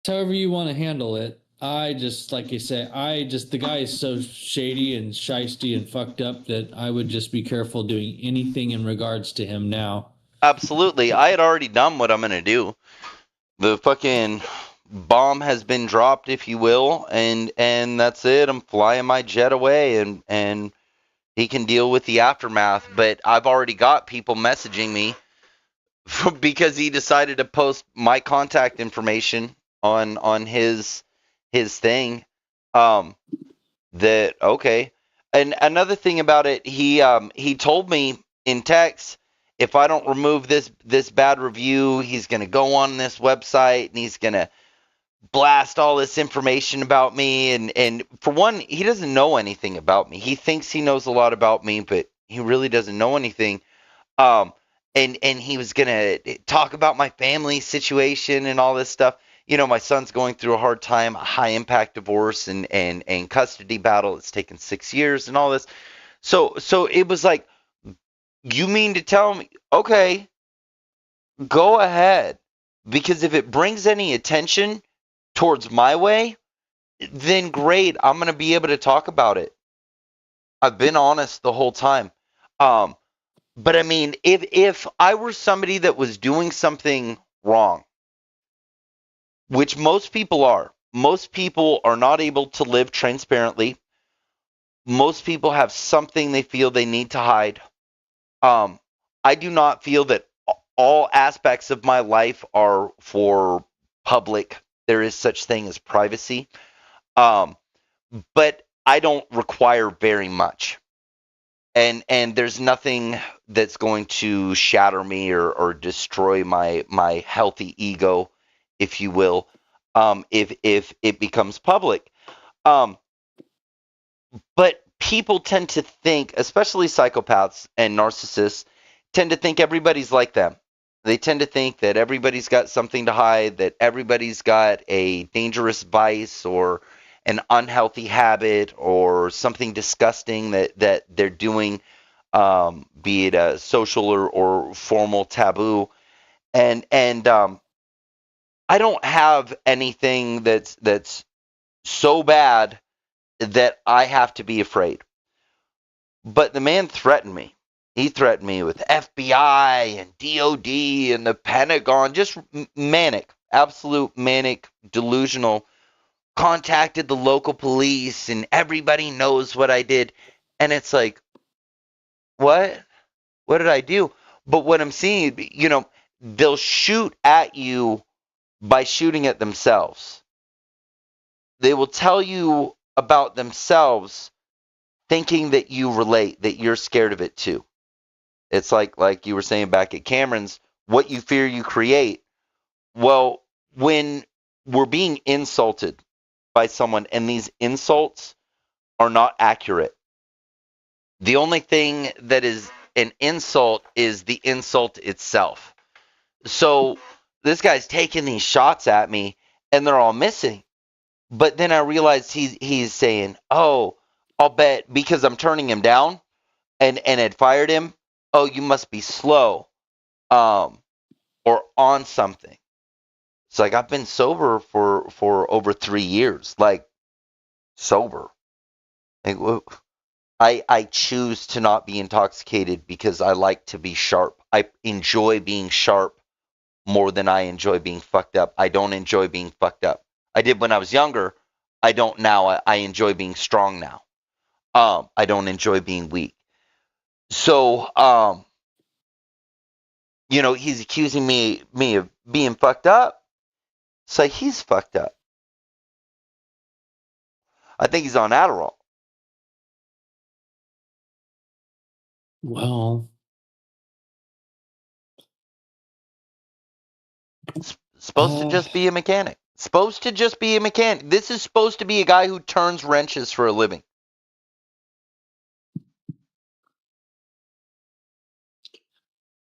however you want to handle it. I just like you say, the guy is so shady and shisty and fucked up that I would just be careful doing anything in regards to him now. Absolutely. I had already done what I'm going to do. The fucking bomb has been dropped, if you will, and that's it. I'm flying my jet away, and he can deal with the aftermath. But I've already got people messaging me because he decided to post my contact information on his thing. Um, that okay. And another thing about it, he told me in text, if I don't remove this bad review, he's gonna go on this website and he's gonna blast all this information about me. And for one, he doesn't know anything about me. He thinks he knows a lot about me, but he really doesn't know anything. Um, and he was gonna talk about my family situation and all this stuff. You know, my son's going through a hard time, a high impact divorce and custody battle. It's taken 6 years and all this. So it was like, you mean to tell me, okay, go ahead, because if it brings any attention towards my way, then great, I'm gonna be able to talk about it. I've been honest the whole time. Um, But I mean, if I were somebody that was doing something wrong, which most people are not able to live transparently. Most people have something they feel they need to hide. Um, I do not feel that all aspects of my life are for public. There is such thing as privacy. Um, but I don't require very much. And there's nothing that's going to shatter me or destroy my healthy ego, if you will, if it becomes public. Um, but people tend to think, especially psychopaths and narcissists, tend to think everybody's like them. They tend to think that everybody's got something to hide, that everybody's got a dangerous vice or an unhealthy habit or something disgusting that they're doing, be it a social or formal taboo. And I don't have anything that's so bad that I have to be afraid. But the man threatened me. He threatened me with FBI and DOD and the Pentagon, just manic, absolute manic, delusional. Contacted the local police and everybody knows what I did. And it's like, what? What did I do? But what I'm seeing, they'll shoot at you by shooting at themselves. They will tell you about themselves thinking that you relate, that you're scared of it too. It's like you were saying back at Cameron's, what you fear you create. Well, when we're being insulted by someone and these insults are not accurate, the only thing that is an insult is the insult itself. So this guy's taking these shots at me and they're all missing. But then I realized he's saying, "Oh, I'll bet because I'm turning him down and had fired him. Oh, you must be slow, um, or on something." It's like I've been sober for over 3 years, like sober. Like, I choose to not be intoxicated because I like to be sharp. I enjoy being sharp more than I enjoy being fucked up. I don't enjoy being fucked up. I did when I was younger. I don't now. I enjoy being strong now. I don't enjoy being weak. So, he's accusing me of being fucked up. It's like he's fucked up. I think he's on Adderall. Well, Supposed to just be a mechanic. Supposed to just be a mechanic. This is supposed to be a guy who turns wrenches for a living.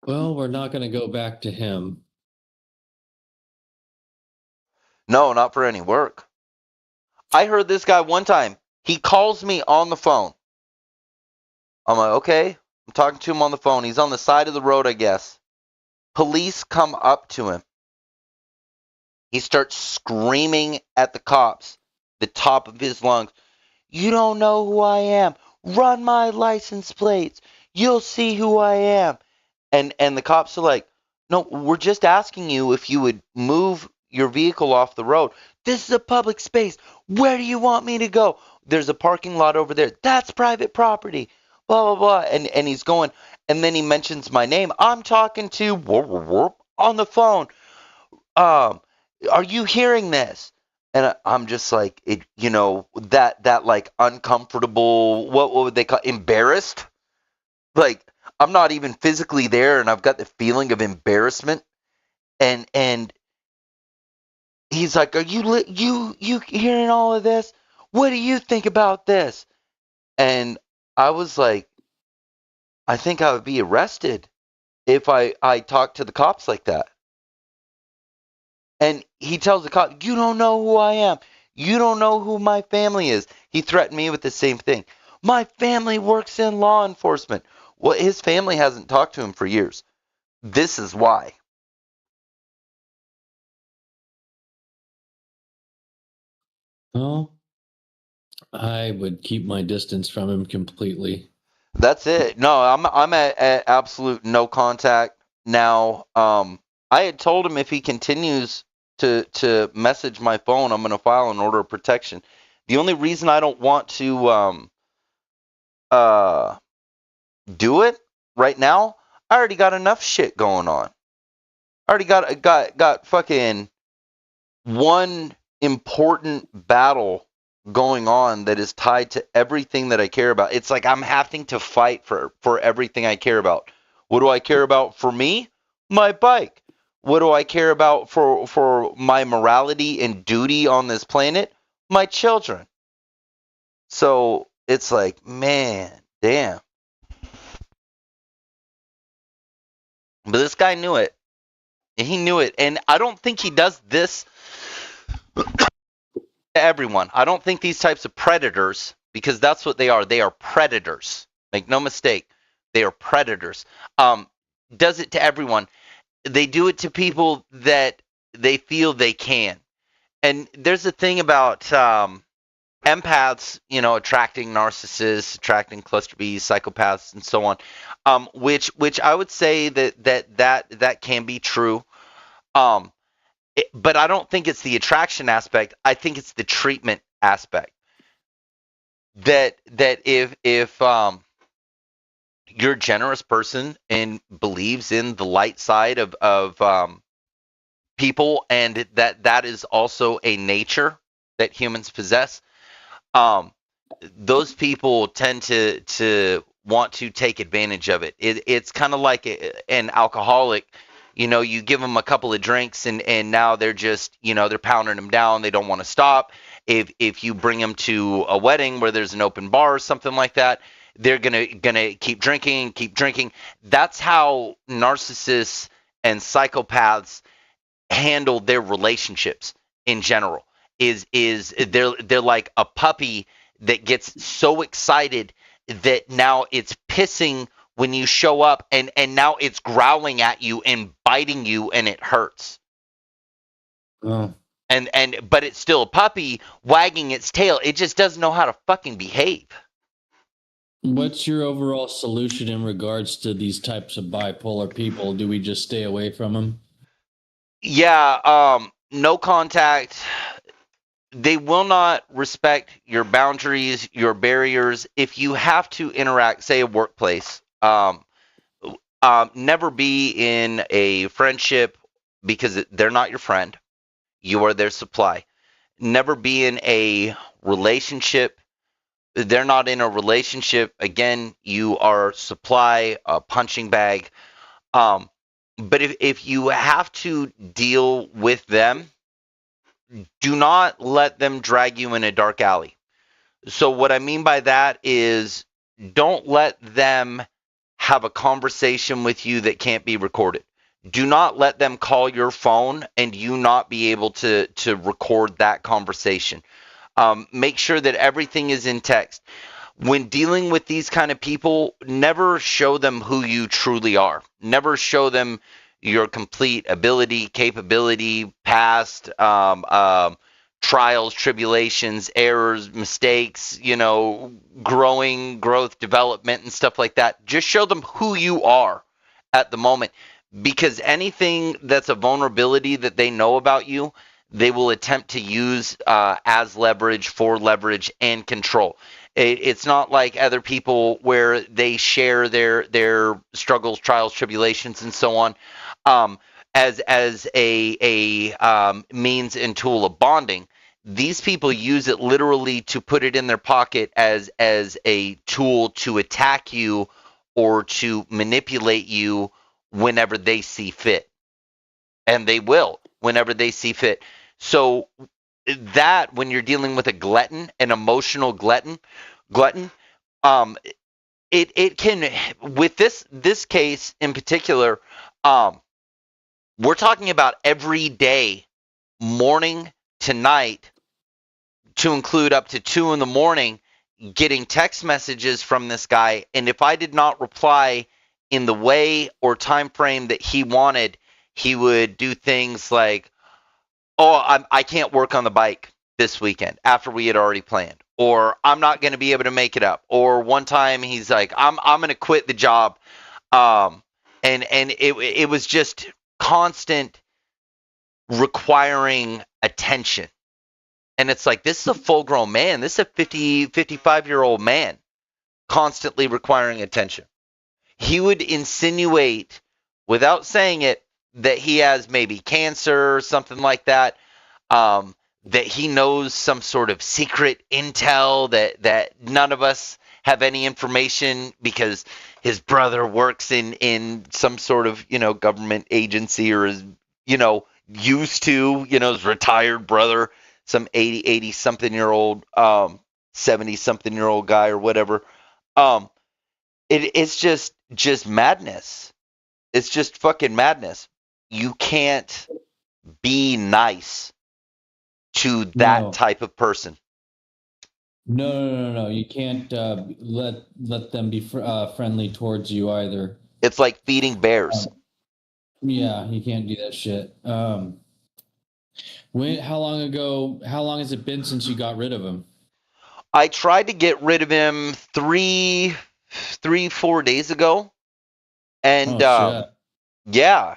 well, we're not going to go back to him. No, not for any work. I heard this guy one time. He calls me on the phone. I'm like, okay. I'm talking to him on the phone. He's on the side of the road, I guess. Police come up to him. He starts screaming at the cops, the top of his lungs. You don't know who I am. Run my license plates. You'll see who I am. And the cops are like, no, we're just asking you if you would move your vehicle off the road. This is a public space. Where do you want me to go? There's a parking lot over there. That's private property. Blah blah blah. And he's going, and then he mentions my name. I'm talking to whoop, whoop, whoop, on the phone. Um, are you hearing this? And I'm just like, that like uncomfortable. What would they call embarrassed? Like I'm not even physically there, and I've got the feeling of embarrassment. And he's like, "Are you hearing all of this? What do you think about this?" And I was like, "I think I would be arrested if I talked to the cops like that." And he tells the cop, "You don't know who I am. You don't know who my family is." He threatened me with the same thing. My family works in law enforcement. Well, his family hasn't talked to him for years. This is why. Well, I would keep my distance from him completely. That's it. No, I'm at absolute no contact now. I had told him if he continues to message my phone, I'm going to file an order of protection. The only reason I don't want to uh do it right now, I already got enough shit going on. I already got fucking one important battle going on that is tied to everything that I care about. It's like I'm having to fight for everything I care about. What do I care about for me? My bike. What do I care about for my morality and duty on this planet? My children. So it's like, man, damn. But this guy knew it. He knew it. And I don't think he does this everyone. I don't think these types of predators, because that's what they are. They are predators. Make no mistake, they are predators. Does it to everyone. They do it to people that they feel they can. And there's a thing about empaths, attracting narcissists, attracting cluster Bs, psychopaths, and so on. Which I would say that can be true. Um, but I don't think it's the attraction aspect. I think it's the treatment aspect. that if you're a generous person and believes in the light side of people, and that is also a nature that humans possess, um, those people tend to want to take advantage of it. It's kind of like an alcoholic. You give them a couple of drinks, and now they're just, they're pounding them down. They don't want to stop. If you bring them to a wedding where there's an open bar or something like that, they're gonna keep drinking, keep drinking. That's how narcissists and psychopaths handle their relationships in general. Is they're like a puppy that gets so excited that now it's pissing when you show up, and now it's growling at you and biting you, and it hurts. Oh. And but it's still a puppy wagging its tail. It just doesn't know how to fucking behave. What's your overall solution in regards to these types of bipolar people? Do we just stay away from them? Yeah, no contact. They will not respect your boundaries, your barriers. If you have to interact, say a workplace, never be in a friendship because they're not your friend. You are their supply. Never be in a relationship. They're not in a relationship. Again, you are supply, a punching bag. Um, but if you have to deal with them, do not let them drag you in a dark alley. So, what I mean by that is don't let them have a conversation with you that can't be recorded. Do not let them call your phone and you not be able to record that conversation. Make sure that everything is in text. When dealing with these kind of people, never show them who you truly are. Never show them your complete ability, capability, past trials, tribulations, errors, mistakes, growth, development, and stuff like that. Just show them who you are at the moment, because anything that's a vulnerability that they know about you, they will attempt to use as leverage, for leverage and control. It's not like other people where they share their struggles, trials, tribulations, and so on, um, as a means and tool of bonding. These people use it literally to put it in their pocket as a tool to attack you or to manipulate you whenever they see fit, and they will whenever they see fit. So that, when you're dealing with a glutton, an emotional glutton, um, it can, with this case in particular, um, we're talking about every day, morning to night, to include up to 2 in the morning, getting text messages from this guy. And if I did not reply in the way or time frame that he wanted, he would do things like, "Oh, I can't work on the bike this weekend," after we had already planned, or "I'm not going to be able to make it up." Or one time he's like, I'm going to quit the job." Um, and it was just constant requiring attention. And it's like, this is a full grown man. This is a 55-year-old man constantly requiring attention. He would insinuate, without saying it, that he has maybe cancer or something like that. That he knows some sort of secret intel that none of us have any information, because his brother works in some sort of government agency, or is used to, his retired brother, some 80 something year old, 70 something year old guy or whatever. um it's just madness. It's just fucking madness. You can't be nice to that No, type of person. no. You can't let them be friendly towards you either. It's like feeding bears. Yeah, you can't do that shit. How long ago? How long has it been since you got rid of him? I tried to get rid of him 4 days ago, and Oh shit. yeah,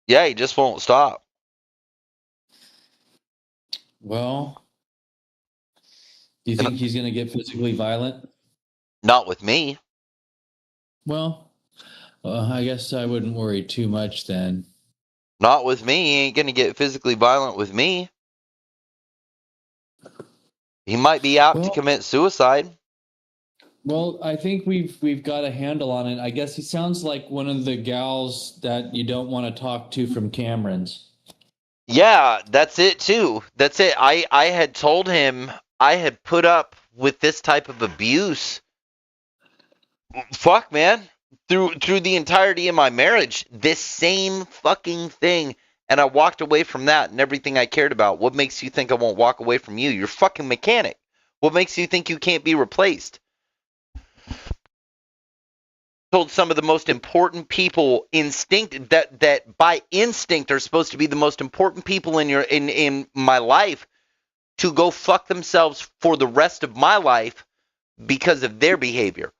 yeah, he just won't stop. Well, Do you think he's going to get physically violent? Not with me. Well, I guess I wouldn't worry too much then. Not with me. He ain't gonna get physically violent with me. He might be out to Well, commit suicide. well, I think we've got a handle on it. I guess he sounds like one of the gals that you don't want to talk to from Cameron's. Yeah, that's it too. That's it. I had told him I had put up with this type of abuse. Fuck, man. Through the entirety of my marriage, this same fucking thing, and I walked away from that and everything I cared about. What makes you think I won't walk away from you? You're fucking mechanic. What makes you think you can't be replaced? Told some of the most important people that by instinct are supposed to be the most important people in my life to go fuck themselves for the rest of my life because of their behavior.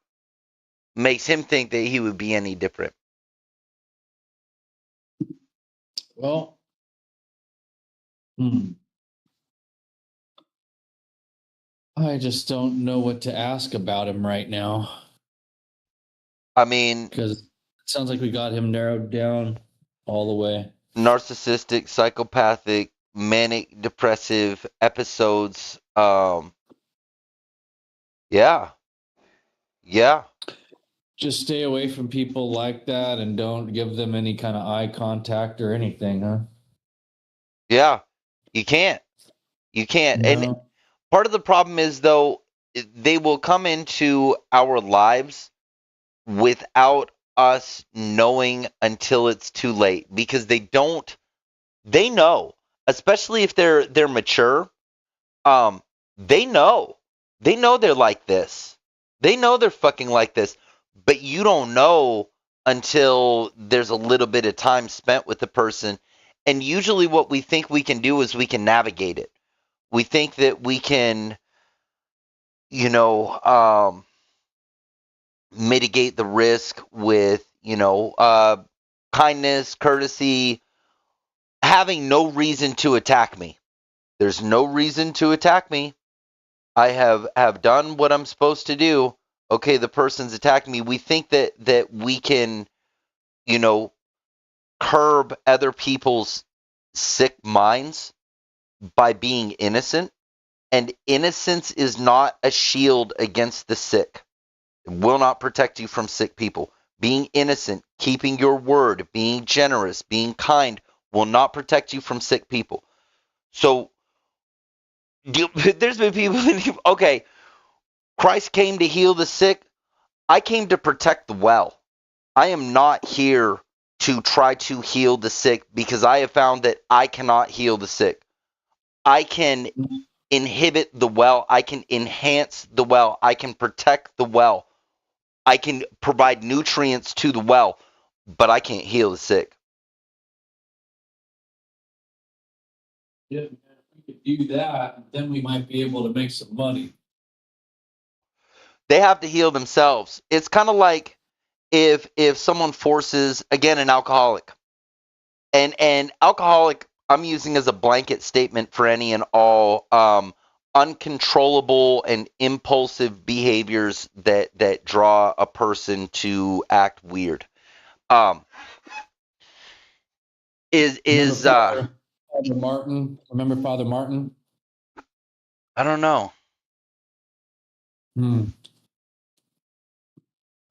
Makes him think that he would be any different. Well, hmm. I just don't know what to ask about him right now I mean, because it sounds like we got him narrowed down all the way. narcissistic, psychopathic, manic, depressive episodes. Yeah, yeah, Just stay away from people like that and don't give them any kind of eye contact or anything, huh? yeah. You can't. You can't. And No. part of the problem is, though, they will come into our lives without us knowing until it's too late because they know, especially if they're mature. um they know, they're like this, they know they're fucking like this, but you don't know until there's a little bit of time spent with the person. And usually what we think we can do is we can navigate it. We think that we can, you know, mitigate the risk with, kindness, courtesy, having no reason to attack me. There's no reason to attack me. I have done what I'm supposed to do. Okay, the person's attacking me. We think that we can, you know, curb other people's sick minds by being innocent, and innocence is not a shield against the sick. It will not protect you from sick people. Being innocent, keeping your word, being generous, being kind will not protect you from sick people. So there's been people. Okay, Christ came to heal the sick. I came to protect the well. I am not here to try to heal the sick because I have found that I cannot heal the sick. I can inhibit the well. I can enhance the well. I can protect the well. I can provide nutrients to the well, but I can't heal the sick. Yeah, if we could do that, then we might be able to make some money. They have to heal themselves. It's kind of like if someone forces, again, an alcoholic, and alcoholic I'm using as a blanket statement for any and all uncontrollable and impulsive behaviors that draw a person to act weird. Um, is Remember is Father Martin? Remember Father Martin? I don't know. Hmm.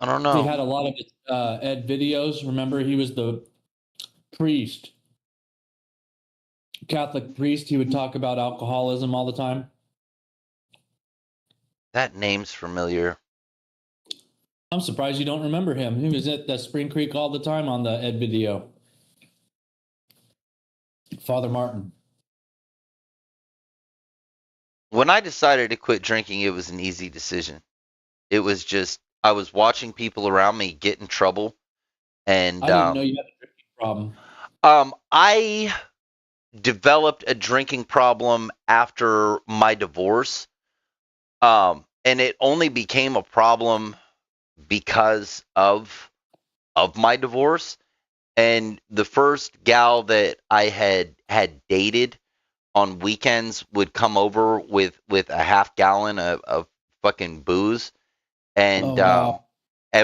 I don't He know. had a lot of Ed videos. Remember, he was the priest, Catholic priest. He would talk about alcoholism all the time. That name's familiar. I'm surprised you don't remember him. He was at the Spring Creek all the time on the Ed video. Father Martin. When I decided to quit drinking, it was an easy decision. It was just I was watching people around me get in trouble, and I didn't know you had a drinking problem. I developed a drinking problem after my divorce. And it only became a problem because of my divorce. And the first gal that I had dated, on weekends would come over with a half gallon of fucking booze, and Oh wow.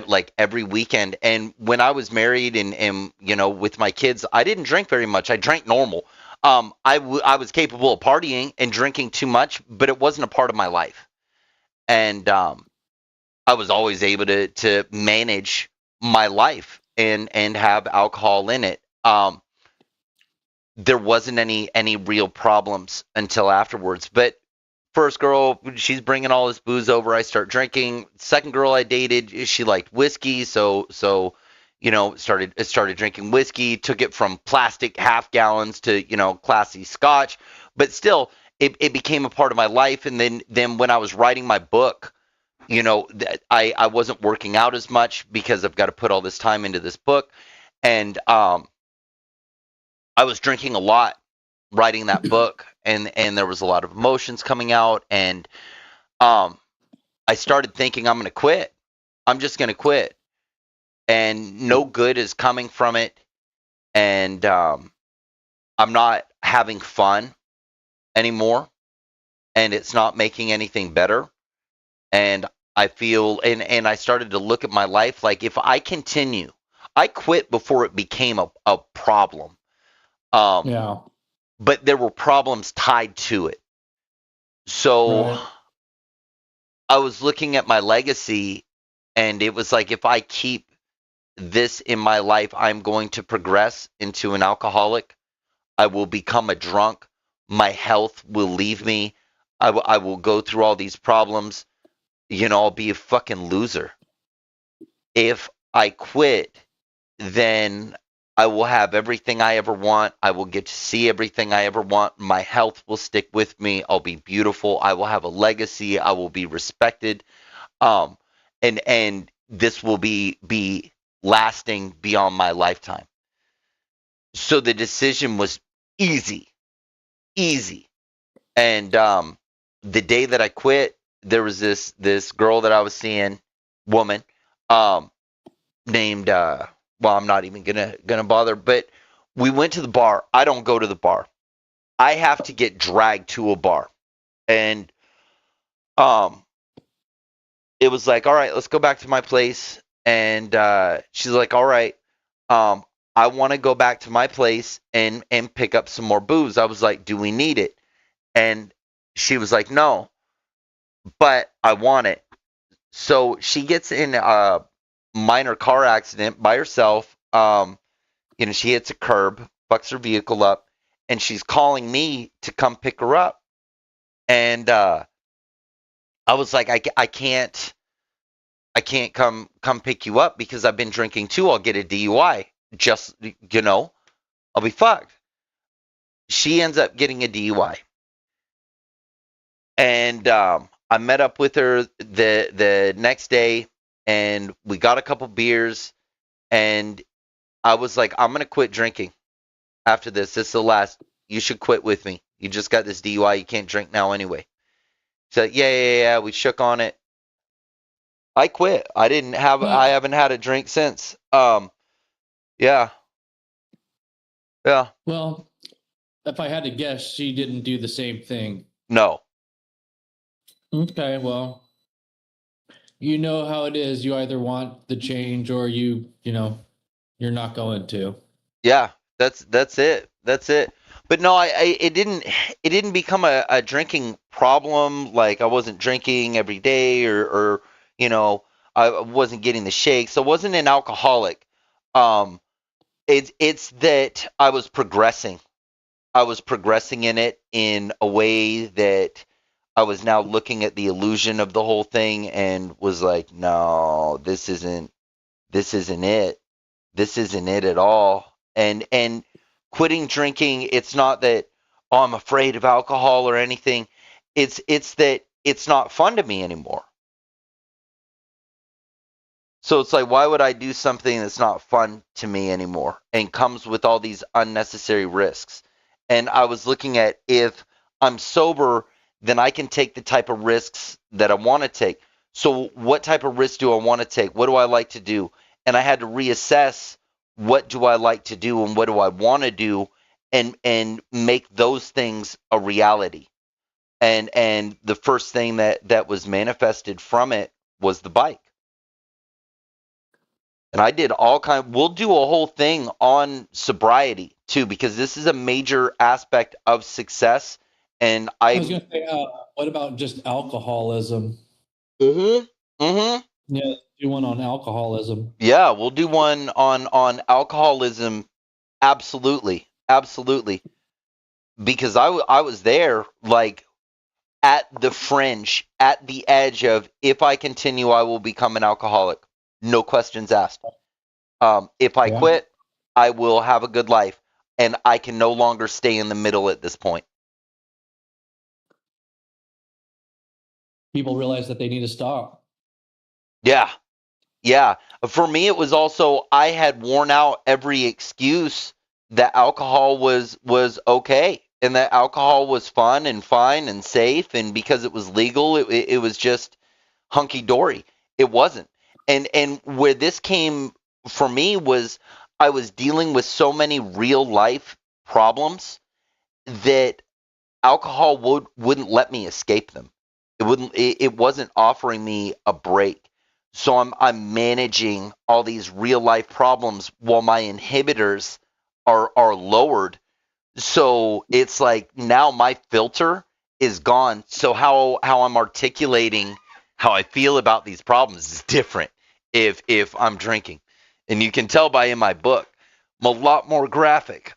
like every weekend. And when I was married and with my kids, I didn't drink very much. I drank normal. I was capable of partying and drinking too much, but it wasn't a part of my life. And I was always able to manage my life and have alcohol in it. There wasn't any real problems until afterwards. But first girl, she's bringing all this booze over. I start drinking. Second girl I dated, she liked whiskey, so started drinking whiskey. Took it from plastic half gallons to classy Scotch, but still, it became a part of my life. And then when I was writing my book, I wasn't working out as much because I've got to put all this time into this book, and I was drinking a lot writing that book, and there was a lot of emotions coming out, and um I started thinking I'm going to quit. I'm just going to quit, and no good is coming from it, and I'm not having fun anymore, and it's not making anything better. And I feel, and I started to look at my life like, if I continue, I quit before it became a problem. Um, Yeah. but there were problems tied to it. So Right. I was looking at my legacy, and it was like, if I keep this in my life, I'm going to progress into an alcoholic. I will become a drunk. My health will leave me. I will go through all these problems. I'll be a fucking loser. If I quit, then I will have everything I ever want. I will get to see everything I ever want. My health will stick with me. I'll be beautiful. I will have a legacy. I will be respected. Um, and this will be lasting beyond my lifetime. So the decision was easy, easy. And the day that I quit, there was this girl that I was seeing, woman, um, named well, I'm not even gonna bother, but we went to the bar. I don't go to the bar. I have to get dragged to a bar. And um it was like, all right, let's go back to my place. And she's like, all right, um, I want to go back to my place and pick up some more booze. I was like, do we need it? And she was like, no, but I want it. So she gets in a minor car accident by herself. She hits a curb, fucks her vehicle up, and she's calling me to come pick her up. And I was like, I can't come pick you up because I've been drinking too. I'll get a DUI. Just I'll be fucked. She ends up getting a DUI, and I met up with her the next day, and we got a couple beers, and I was like, I'm gonna quit drinking after this. This is the last. You should quit with me. You just got this DUI. You can't drink now anyway. So yeah, yeah, yeah. We shook on it. I quit. I Well, haven't had a drink since. Yeah, yeah. well, if I had to guess, she didn't do the same thing. No. Okay, well, you know how it is. You either want the change or you're not going to. Yeah, that's it. That's it. But no, it didn't become a drinking problem. Like, I wasn't drinking every day, or I wasn't getting the shakes. I wasn't an alcoholic. Um, it's that I was progressing. I was progressing in it in a way that I was now looking at the illusion of the whole thing and was like, no, this isn't it. This isn't it at all. And quitting drinking, it's not that, oh, I'm afraid of alcohol or anything. It's that it's not fun to me anymore. So it's like, why would I do something that's not fun to me anymore and comes with all these unnecessary risks? And I was looking at, if I'm sober, then I can take the type of risks that I want to take. So what type of risks do I want to take? What do I like to do? And I had to reassess, what do I like to do and what do I want to do, and make those things a reality. And the first thing that was manifested from it was the bike. And I did all kind. We'll do a whole thing on sobriety too, because this is a major aspect of success. And I was I. going to say, what about just alcoholism? Mhm. Mhm. Yeah, do one on alcoholism. Yeah, we'll do one on alcoholism. Absolutely, absolutely. Because I was there, like at the fringe, at the edge of, if I continue, I will become an alcoholic. No questions asked. If I Yeah. quit, I will have a good life, and I can no longer stay in the middle at this point. People realize that they need to stop. Yeah, yeah. For me, it was also, I had worn out every excuse that alcohol was okay, and that alcohol was fun and fine and safe, and because it was legal, it was just hunky dory. It wasn't. And where this came for me was, I was dealing with so many real life problems that alcohol wouldn't let me escape them. It wasn't offering me a break. So I'm managing all these real life problems while my inhibitors are lowered. So it's like now my filter is gone. So how I'm articulating how I feel about these problems is different if I'm drinking. And you can tell by in my book, I'm a lot more graphic.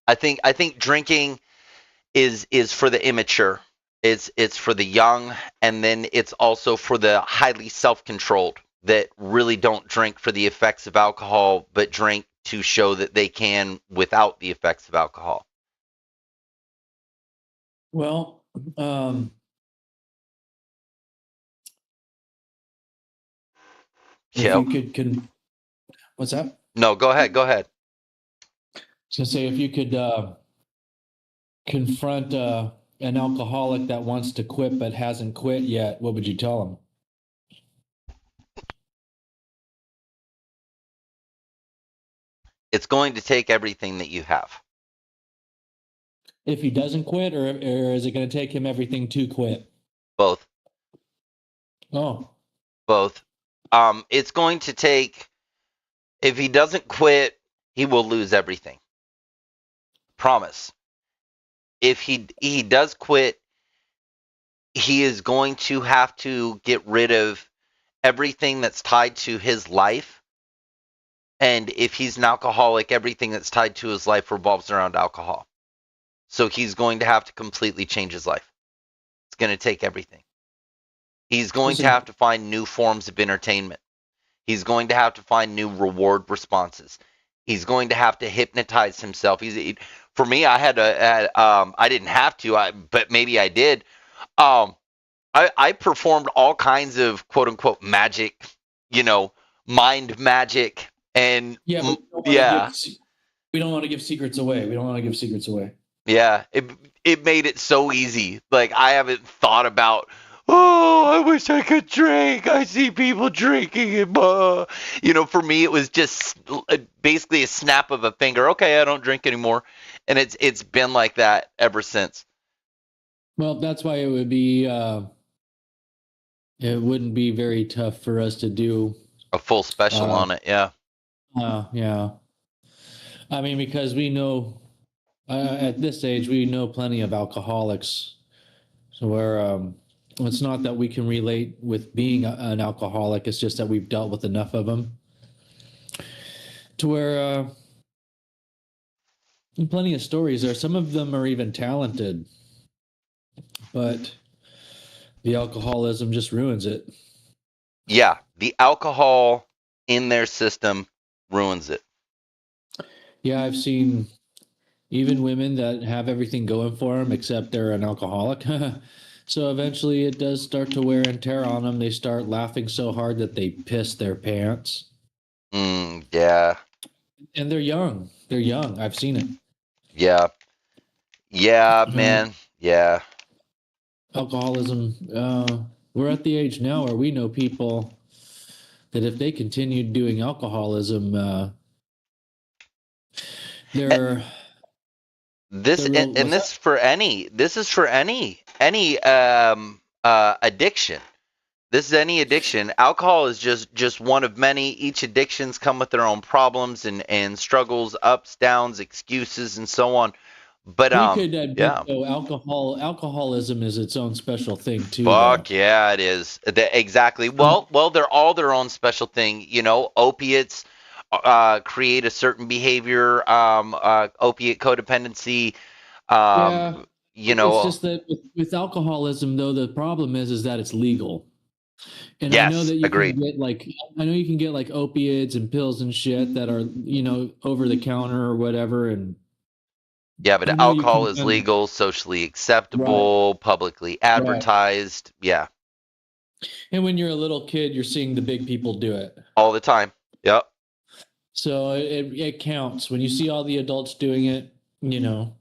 I think drinking is for the immature. It's for the young, and then it's also for the highly self-controlled that really don't drink for the effects of alcohol, but drink to show that they can without the effects of alcohol. Well, if Yeah. you could, what's that? No, go ahead. Go ahead. I was going to say, if you could confront an alcoholic that wants to quit but hasn't quit yet, what would you tell him? It's going to take everything that you have. If he doesn't quit, or is it going to take him everything to quit? Both. Oh, Both. It's going to take, if he doesn't quit, he will lose everything. Promise. If he does quit, he is going to have to get rid of everything that's tied to his life. And if he's an alcoholic, everything that's tied to his life revolves around alcohol. So he's going to have to completely change his life. It's going to take everything. He's going to listen, have to find new forms of entertainment. He's going to have to find new reward responses. He's going to have to hypnotize himself. For me, I I didn't have to, but maybe I did. Um, I performed all kinds of quote unquote magic, you know, mind magic, and yeah, but yeah, we don't want to give secrets away. We don't want to give secrets away. yeah. It made it so easy. Like, I haven't thought about. Oh, I wish I could drink. I see people drinking, and for me, it was just basically a snap of a finger. Okay, I don't drink anymore, and it's been like that ever since. Well, that's why it wouldn't be very tough for us to do. A full special Uh, on it, yeah. yeah. I mean, because we know at this age, we know plenty of alcoholics. So it's not that we can relate with being an alcoholic. It's just that we've dealt with enough of them to where plenty of stories there. Some of them are even talented, but the alcoholism just ruins it. Yeah, the alcohol in their system ruins it. Yeah, I've seen even women that have everything going for them except they're an alcoholic. So eventually it does start to wear and tear on them. They start laughing so hard that they piss their pants. Yeah, And they're young. They're young. I've seen it. yeah, yeah, man, yeah. Alcoholism. We're at the age now where we know people that if they continued doing alcoholism, they're This real. and What's that? this is for any addiction. This is any addiction. Alcohol is just one of many. Each addictions come with their own problems and struggles, ups, downs, excuses, and so on. But We could admit yeah. though, alcoholism is its own special thing too, though. Fuck yeah, it is. Exactly. Um, Well, they're all their own special thing. You know, opiates create a certain behavior. Opiate codependency. yeah, You it's know, just that with alcoholism, though, the problem is that it's legal. And I know yes, that you can agreed. get like, I know you can get like opiates and pills and shit that are, over the counter or whatever. And Yeah, I but know you alcohol can is kind of, legal, socially right, acceptable, publicly right. advertised. Yeah, And when you're a little kid, you're seeing the big people do it. all the time. Yep. So it counts. When you see all the adults doing it, you know,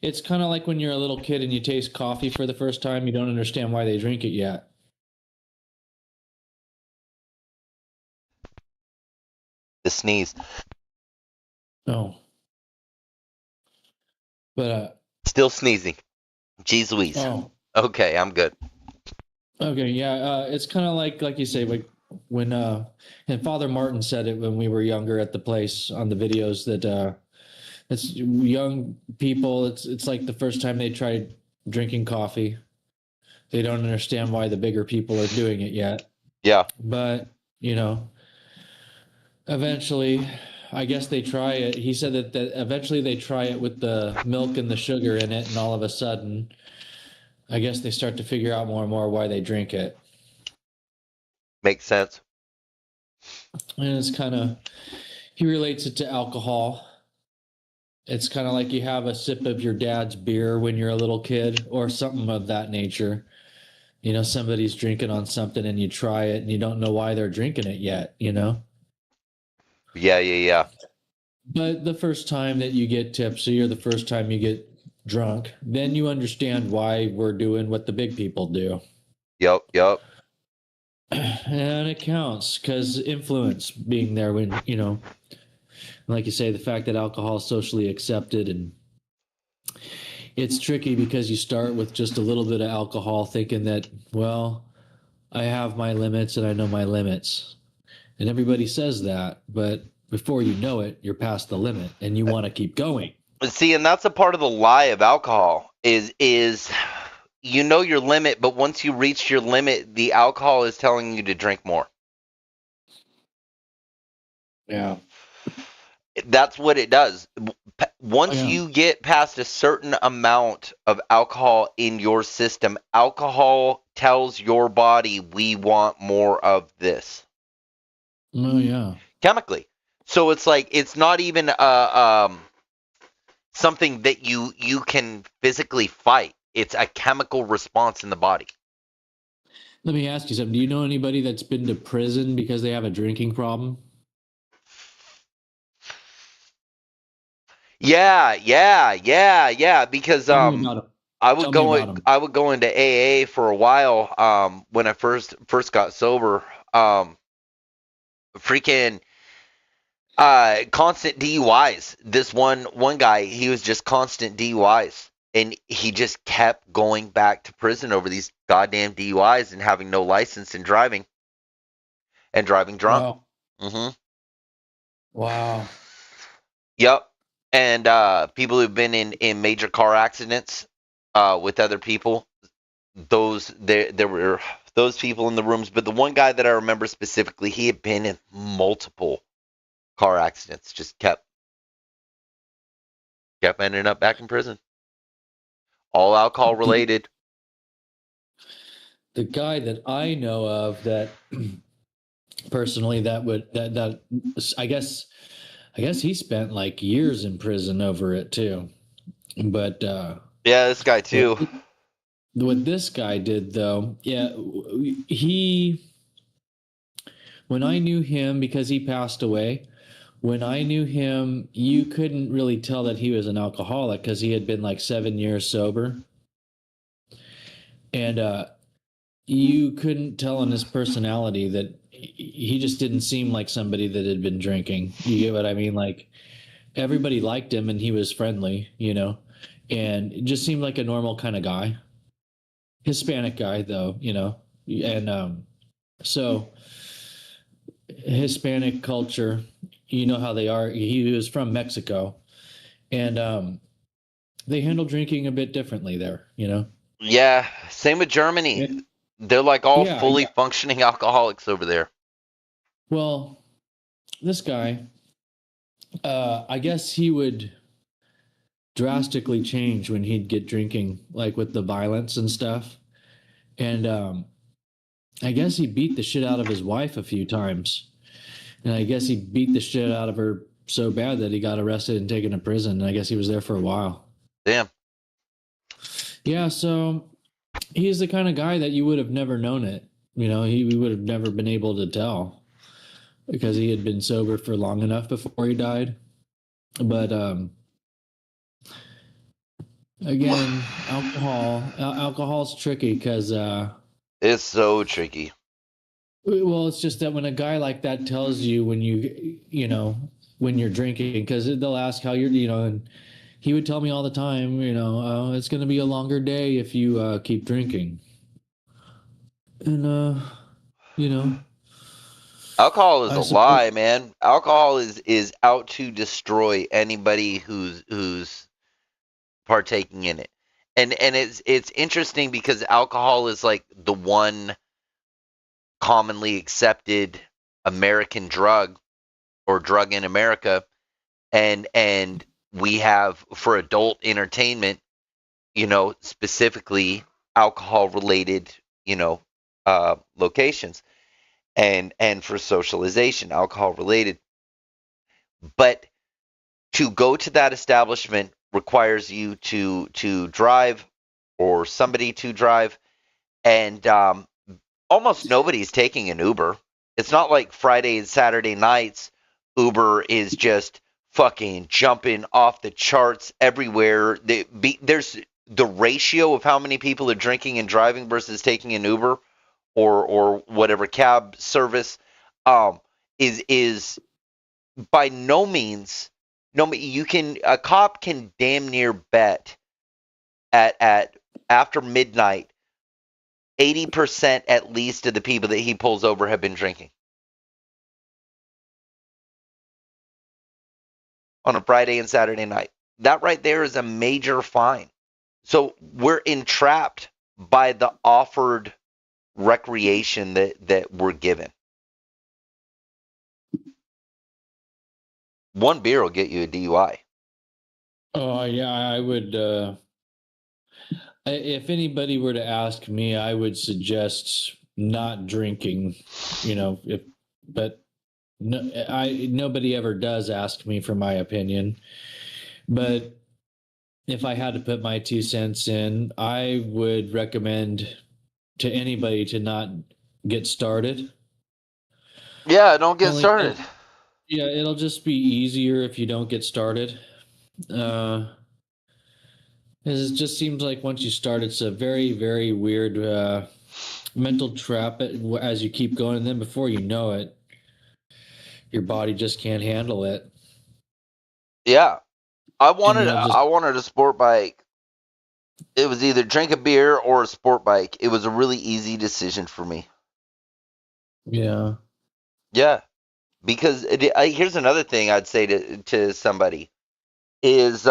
it's kind of like when you're a little kid and you taste coffee for the first time, you don't understand why they drink it yet. The sneeze. Oh, but, Still sneezing. Jeez Louise. oh, Okay, I'm good. okay. Yeah. It's kind of like you say, like when, and Father Martin said it when we were younger at the place on the videos that, it's young people. It's like the first time they tried drinking coffee. They don't understand why the bigger people are doing it yet. Yeah. But, you know, eventually, I guess they try it. He said that eventually they try it with the milk and the sugar in it, and all of a sudden, I guess they start to figure out more and more why they drink it. Makes sense. And it's kind of, he relates it to alcohol. It's kind of like you have a sip of your dad's beer when you're a little kid or something of that nature. Somebody's drinking on something and you try it and you don't know why they're drinking it yet. Yeah, yeah, yeah. But the first time that you get tipsy or the first time you get drunk, then you understand why we're doing what the big people do. Yep, yep. And it counts because influence being there when, like you say, the fact that alcohol is socially accepted, and it's tricky because you start with just a little bit of alcohol thinking that, well, I have my limits and I know my limits. And everybody says that, but before you know it, you're past the limit and you want to keep going. See, and that's a part of the lie of alcohol is you know your limit, but once you reach your limit, the alcohol is telling you to drink more. Yeah. That's what it does. Oh, Once yeah. you get past a certain amount of alcohol in your system, alcohol tells your body we want more of this Oh, yeah. chemically. So it's like it's not even something that you can physically fight. It's a chemical response in the body. Let me ask you something. Do you know anybody that's been to prison because they have a drinking problem? Yeah, yeah, yeah, yeah. Because Tell me about them. Tell me about them. I would go into AA for a while when I first got sober. Freaking constant DUIs. This one guy, he was just constant DUIs. And he just kept going back to prison over these goddamn DUIs and having no license and driving drunk. Wow. Hmm. Wow. Yep. And people who've been in major car accidents with other people, there were those people in the rooms. But the one guy that I remember specifically, he had been in multiple car accidents, just kept ending up back in prison. All alcohol The, related. the guy that I know of that personally that I guess he spent like years in prison over it too. But Yeah, this guy what too. what this guy did though, yeah, he when I knew him, because he passed away, when I knew him, you couldn't really tell that he was an alcoholic because he had been like 7 years sober. And you couldn't tell in his personality that he just didn't seem like somebody that had been drinking. You get what I mean? Like everybody liked him and he was friendly, and it just seemed like a normal kind of guy. Hispanic guy though, and so Hispanic culture, you know how they are. He was from Mexico, and they handle drinking a bit differently there. Yeah, same with Germany. They're like all Yeah, fully yeah. functioning alcoholics over there. Well, this guy, I guess he would drastically change when he'd get drinking, like with the violence and stuff. And I guess he beat the shit out of his wife a few times. And I guess he beat the shit out of her so bad that he got arrested and taken to prison. And I guess he was there for a while. Damn. Yeah, so he's the kind of guy that you would have never known it. We would have never been able to tell because he had been sober for long enough before he died. But again, alcohol's tricky because It's so tricky. well, it's just that when a guy like that tells you when you're drinking, because they'll ask how you're, and he would tell me all the time, it's going to be a longer day if you keep drinking. And you know, Alcohol is I a suppose. lie, man. Alcohol is out to destroy anybody who's partaking in it. And it's interesting because alcohol is like the one commonly accepted American drug or drug in America, and we have for adult entertainment, specifically alcohol related, locations, and for socialization, alcohol related. But to go to that establishment requires you to drive or somebody to drive, and almost nobody's taking an Uber. It's not like Friday and Saturday nights. Uber is just fucking jumping off the charts everywhere. There's the ratio of how many people are drinking and driving versus taking an Uber or whatever cab service, um, is by no means. No, you can a cop can damn near bet at after midnight 80% at least of the people that he pulls over have been drinking on a Friday and Saturday night. That right there is a major fine. So we're entrapped by the offered recreation that we're given. One beer will get you a DUI. Oh yeah, I would. If anybody were to ask me, I would suggest not drinking. If but no, nobody ever does ask me for my opinion. But if I had to put my 2 cents in, I would recommend to anybody to not get started. Yeah, don't get Only started. because yeah, it'll just be easier if you don't get started. Uh, 'Cause it just seems like once you start, it's a very, very weird mental trap as you keep going. And then before you know it, your body just can't handle it. Yeah, I And wanted you'll just, I wanted a sport bike. It was either drink a beer or a sport bike. It was a really easy decision for me. yeah. Yeah, because here's another thing I'd say to somebody is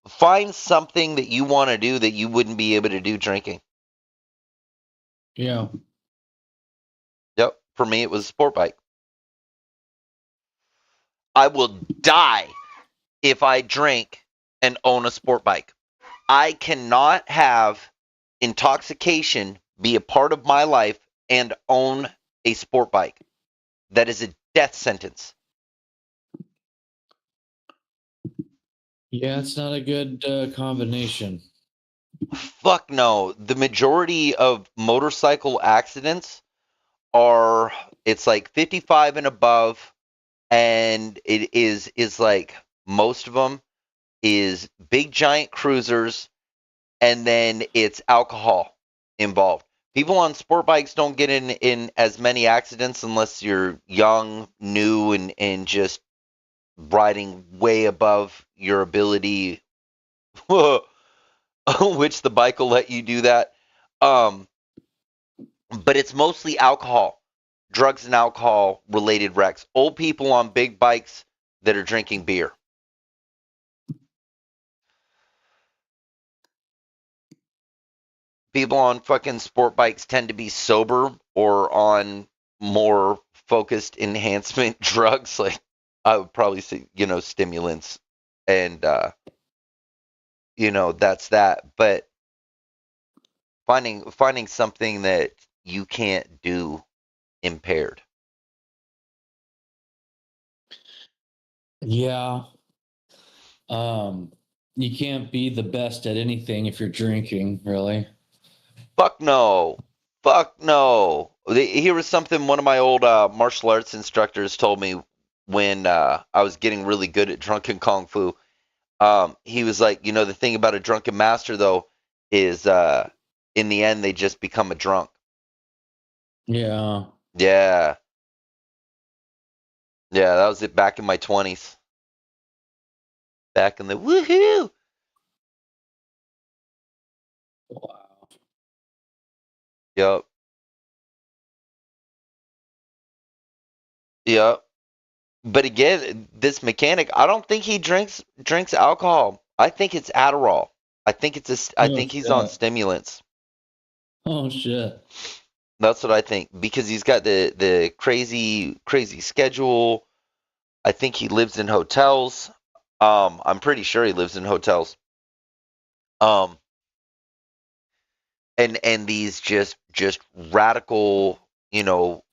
find something that you want to do that you wouldn't be able to do drinking. Yeah. Yep, for me it was a sport bike. I will die if I drink and own a sport bike. I cannot have intoxication be a part of my life and own a sport bike. That is a death sentence. Yeah, it's not a good combination. Fuck no. The majority of motorcycle accidents are it's like 55 and above, and it is like most of them is big giant cruisers, and then it's alcohol involved. People on sport bikes don't get in as many accidents unless you're young, new, and just riding way above your ability, which the bike will let you do that. Um, but it's mostly alcohol, drugs and alcohol related wrecks. Old people on big bikes that are drinking beer. People on fucking sport bikes tend to be sober or on more focused enhancement drugs. Like I would probably say, stimulants, and that's that. But finding something that you can't do impaired. Yeah. Um, you can't be the best at anything if you're drinking, really. Fuck no. Fuck no. Here was something one of my old martial arts instructors told me when I was getting really good at drunken kung fu. He was like, the thing about a drunken master though is in the end they just become a drunk. Yeah. Yeah. Yeah, that was it back in my 20s. Back in the woohoo. Wow. Yep. Yep. But again, this mechanic, I don't think he drinks alcohol. I think it's Adderall. I Oh think he's on shit. stimulants. Oh shit. That's what I think because he's got the crazy schedule. I think he lives in hotels. I'm pretty sure he lives in hotels. Um, and these just radical,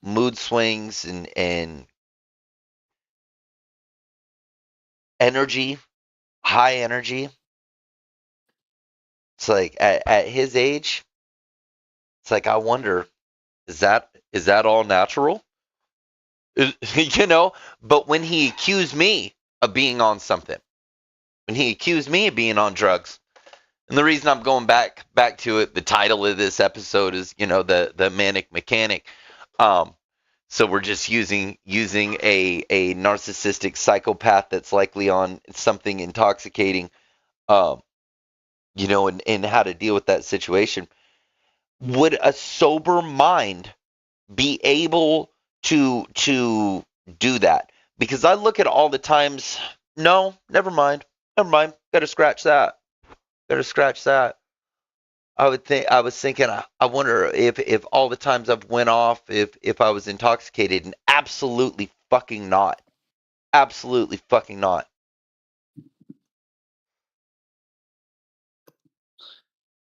mood swings and energy, high energy. It's like at his age, it's like I wonder, is that all natural? you know, but when he accused me of being on something, when he accused me of being on drugs, and the reason I'm going back to it, the title of this episode is, the manic mechanic. Um, so we're just using a narcissistic psychopath that's likely on something intoxicating, um, and how to deal with that situation. Would a sober mind be able to do that? Because I look at all the times. No, never mind. Never mind. Got to scratch that. Got to scratch that. I was thinking. I wonder if all the times I've went off, if I was intoxicated, and absolutely fucking not. Absolutely fucking not.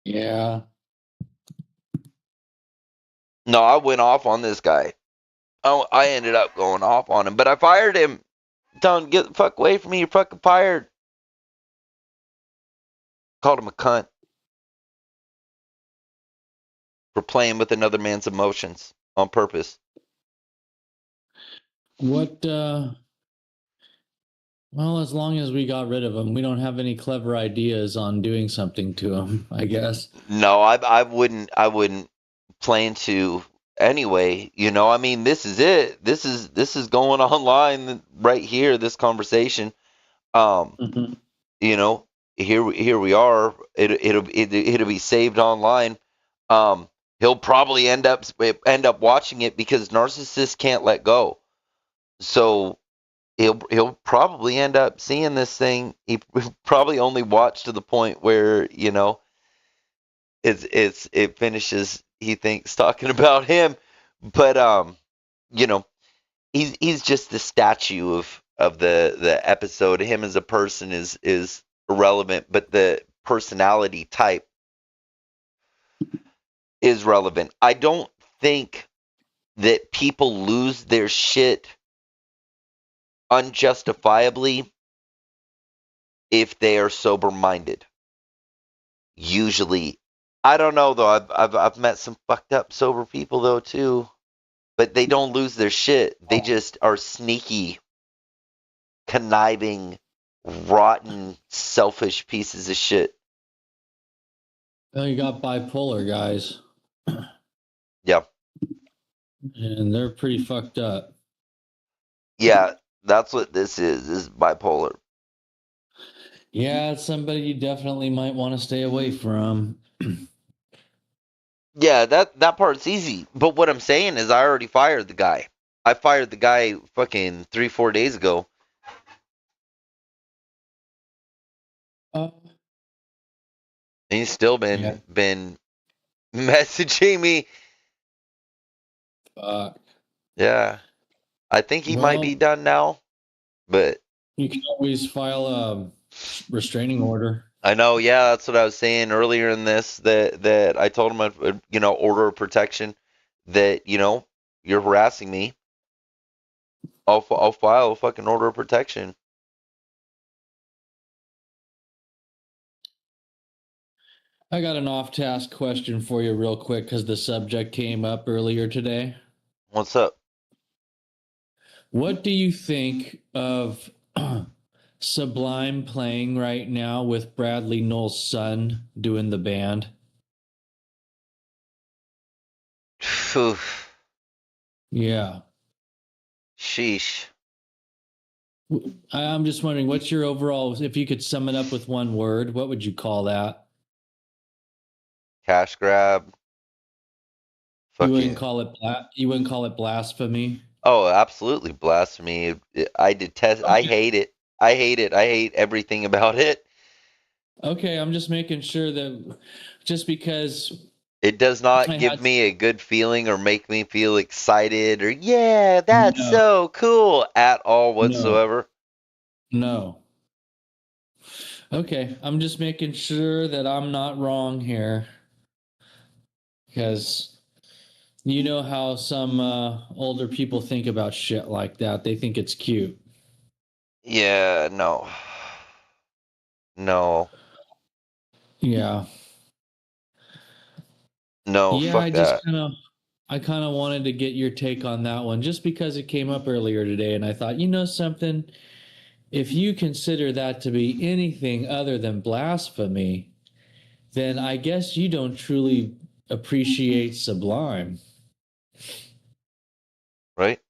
Yeah. No, I went off on this guy. I ended up going off on him, but I fired him. Telling him, get the fuck away from me. You're fucking fired. Called him a cunt for playing with another man's emotions on purpose. What well, as long as we got rid of him, we don't have any clever ideas on doing something to him, I guess. No, I wouldn't plan to anyway. I mean, this is it. This is going online right here. This conversation. Um, Hmm. you know, here we are. It'll be saved online. Um, he'll probably end up watching it because narcissists can't let go. So he'll probably end up seeing this thing. He probably only watched to the point where it finishes. He thinks talking about him, but you know, he's just the statue of the episode. Him as a person is irrelevant, but the personality type is relevant. I don't think that people lose their shit unjustifiably if they are sober minded. Usually, I don't know though. I've met some fucked up sober people though too, but they don't lose their shit. They just are sneaky, conniving, rotten, selfish pieces of shit. Well, you got bipolar guys. and they're pretty fucked up. Yeah, that's what this is bipolar. Yeah, it's somebody you definitely might want to stay away from. Yeah, that part's easy. But what I'm saying is I already fired the guy. I fired the guy fucking 3, 4 days ago. Uh, And he's still yeah, been messaging me. fuck. Yeah. I think he might be Well, done now, but you can always file a restraining order. I know, yeah, that's what I was saying earlier in this that I told him order of protection that, you're harassing me. I'll file a fucking order of protection. I got an off-task question for you, real quick, because the subject came up earlier today. What's up? What do you think of Sublime playing right now with Bradley Knowles' son doing the band? Phew. Yeah. Sheesh. I'm just wondering, what's your overall, if you could sum it up with one word, what would you call that? Cash grab. You wouldn't Fucking. call it you wouldn't call it blasphemy? Oh, absolutely blasphemy. I detest. I Okay. hate it. I hate it. I hate everything about it. Okay, I'm just making sure that just because It does not I give had me a good feeling or make me feel excited or yeah, that's no, so cool at all no, whatsoever. no. Okay, I'm just making sure that I'm not wrong here because you know how some older people think about shit like that. They think it's cute. Yeah, no. No. Yeah. No, Yeah, fuck that. I kind of wanted to get your take on that one just because it came up earlier today and I thought, you know something, if you consider that to be anything other than blasphemy, then I guess you don't truly appreciate Sublime. Right?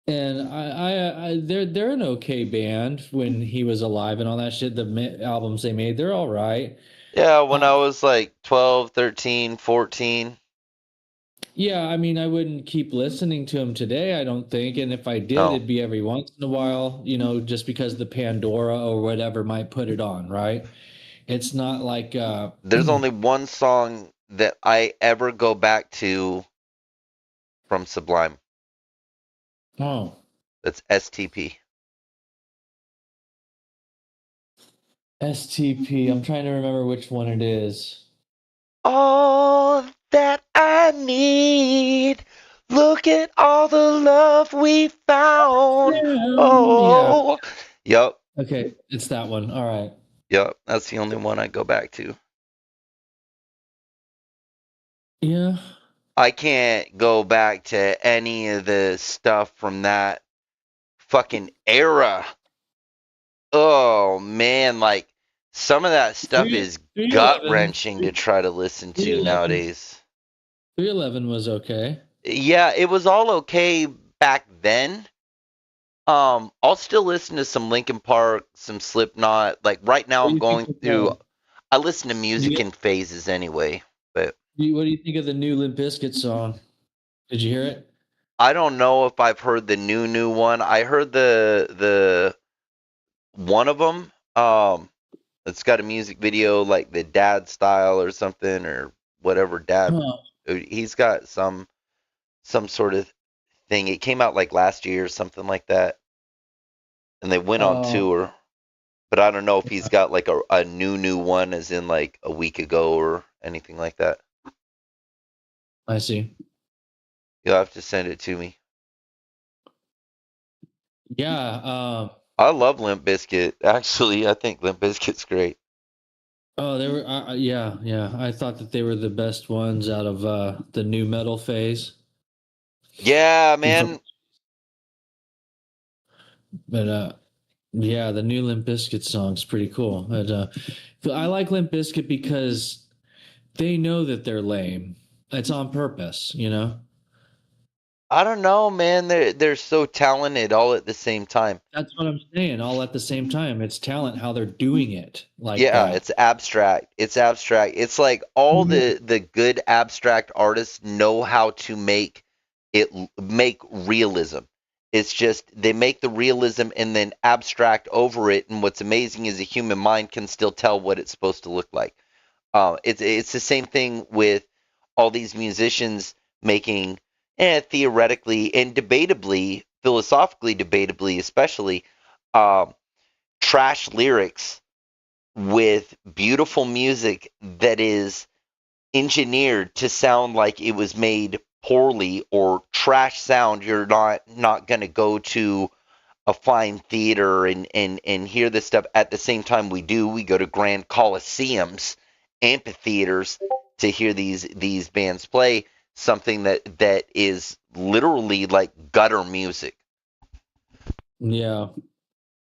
And they're an okay band when he was alive and all that shit. The albums they made, they're all right. Yeah, when Uh, I was like 12, 13, 14. yeah, I mean, I wouldn't keep listening to him today, I don't think. And if I did, No. it'd be every once in a while, just because the Pandora or whatever might put it on, right? It's not like There's only one song that I ever go back to from Sublime. oh, That's STP. STP. I'm trying to remember which one it is. All that I need. Look at all the love we found. Yeah. Oh. Yep. Okay, it's that one. All right. Yep. That's the only one I go back to. Yeah. I can't go back to any of the stuff from that fucking era. Oh man, like some of that stuff Three is three gut eleven. wrenching to try to listen Three to 11. nowadays. 311 was okay. Yeah, it was all okay back then. I'll still listen to some Linkin Park, some Slipknot. Like right now, What do I'm you think going of through. I listen to music you, in phases anyway, but what do you think of the new Limp Bizkit song? Did you hear it? I don't know if I've heard the new one. I heard the one of them. It's got a music video like the dad style or something or whatever dad. Huh. He's got some sort of thing. It came out like last year or something like that, and they went on Oh, tour. But I don't know if he's got like a new one, as in like a week ago or anything like that. I see. You'll have to send it to me. Yeah. I love Limp Bizkit. Actually, I think Limp Bizkit's great. Oh, they were. Yeah, yeah. I thought that they were the best ones out of the new metal phase. Yeah, Before, man. but yeah, the new Limp Bizkit song's pretty cool. But I like Limp Bizkit because they know that they're lame. It's on purpose. I don't know, man. They're so talented all at the same time. That's what I'm saying. All at the same time, it's talent how they're doing it like Yeah, that. it's abstract. It's abstract. It's like all Yeah. the good abstract artists know how to make realism. It's just they make the realism and then abstract over it. And what's amazing is a human mind can still tell what it's supposed to look like. It's the same thing with all these musicians making, theoretically and debatably, philosophically debatably, especially um, trash lyrics with beautiful music that is engineered to sound like it was made poorly or trash sound. You're not going to go to a fine theater and hear this stuff. At the same time, we go to grand coliseums, amphitheaters, to hear these bands play something that is literally like gutter music. Yeah.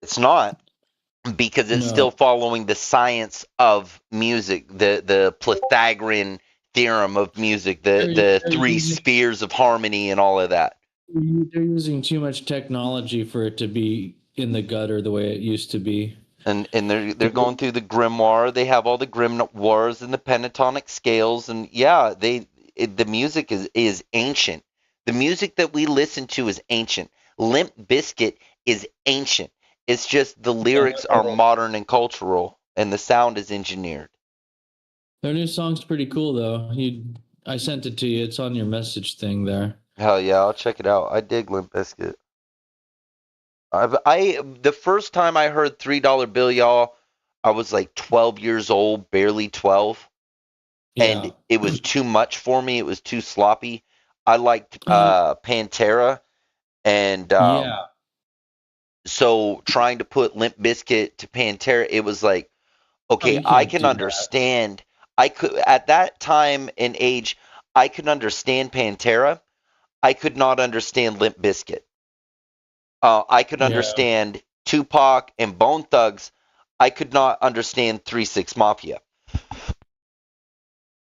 It's not, because it's still No. following the science of music, the Pythagorean theorem of music, the They're, the they're three using spheres of harmony and all of that. they're using too much technology for it to be in the gutter the way it used to be. And they're going through the grimoire. They have all the grimoires and the pentatonic scales, and yeah, the music is ancient. The music that we listen to is ancient. Limp Bizkit is ancient. It's just the Yeah, lyrics are modern and cultural, and the sound is engineered. their new song's pretty cool though. I sent it to you. It's on your message thing there. Hell yeah, I'll check it out. I dig Limp Bizkit. The first time I heard $3 Bill, y'all, I was like 12 years old, barely 12, and Yeah. it was too much for me. It was too sloppy. I liked Uh, Pantera, and yeah. so trying to put Limp Bizkit to Pantera, it was like, Oh, okay, you I can't can do that. understand. I could at that time and age, I could understand Pantera. I could not understand Limp Bizkit. I could Yeah. understand Tupac and Bone Thugs. I could not understand 3 6 Mafia.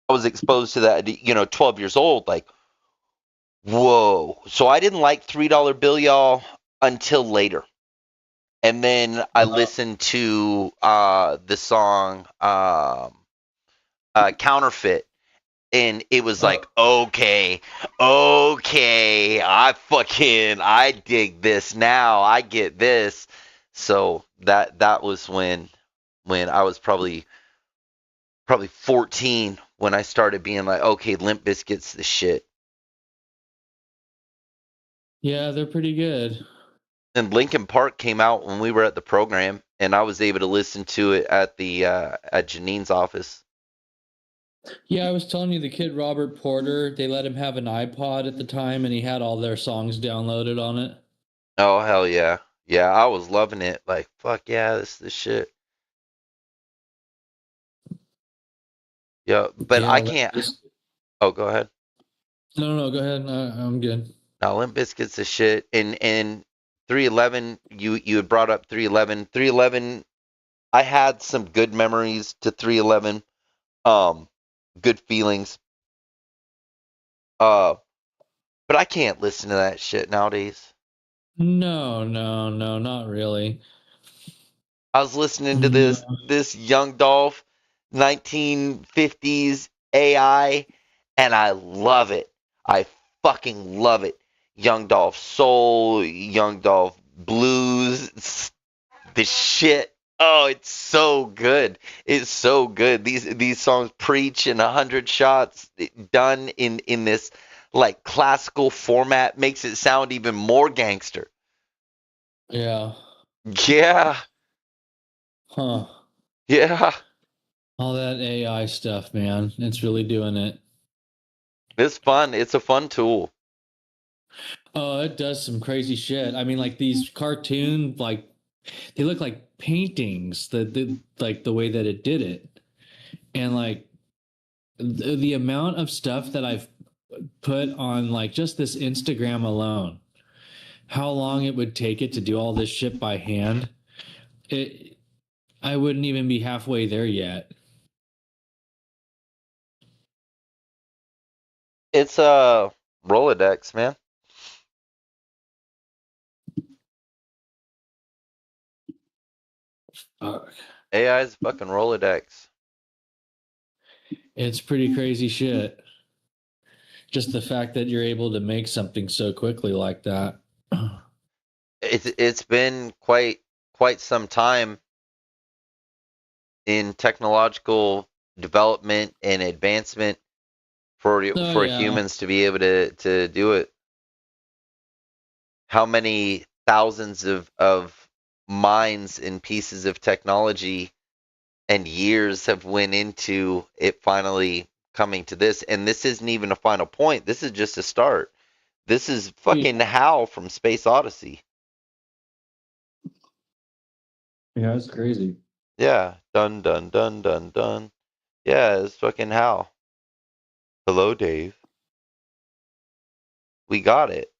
I was exposed to that, 12 years old, like, whoa. So I didn't like $3 Bill, y'all, until later. And then I Uh, listened to the song Counterfeit. And it was oh, like, okay, okay, I dig this now. I get this. So that was when I was probably 14 when I started being like, okay, Limp Bizkit's the shit. yeah, they're pretty good. And Linkin Park came out when we were at the program, and I was able to listen to it at the at Janine's office. Yeah, I was telling you the kid Robert Porter, they let him have an iPod at the time and he had all their songs downloaded on it. Oh hell yeah, yeah, I was loving it. Like fuck yeah, this is the shit. Yeah, but Yeah, I can't. Oh, go ahead. no, go ahead. I'm good. Now Limp Bizkit's the shit, and 311. You had brought up 311. 311. I had some good memories to 311. Um, good feelings. Uh, but I can't listen to that shit nowadays. No, not really. I was listening to No. this Young Dolph 1950s AI, and I love it. I fucking love it. Young Dolph Soul, Young Dolph Blues, the shit. Oh, it's so good. It's so good. These songs preach in 100 shots, done in this like classical format, makes it sound even more gangster. Yeah. Yeah, Huh. yeah. All that AI stuff, man. It's really doing it. It's fun. It's a fun tool. Oh, it does some crazy shit. I mean, like these cartoon, like they look like paintings. Like the way that it did it, and like the amount of stuff that I've put on like just this Instagram alone. How long it would take it to do all this shit by hand? It. I wouldn't even be halfway there yet. It's a Rolodex, man. AI is fucking Rolodex. It's pretty crazy shit. Just the fact that you're able to make something so quickly like that. It's been quite some time in technological development and advancement Oh for yeah. humans to be able to do it. How many thousands of minds and pieces of technology and years have went into it finally coming to this, and this isn't even a final point. This is just a start. This is Yeah, fucking Hal from Space Odyssey. yeah, it's crazy. Yeah, dun dun dun dun dun. Yeah, it's fucking Hal. Hello, Dave. We got it.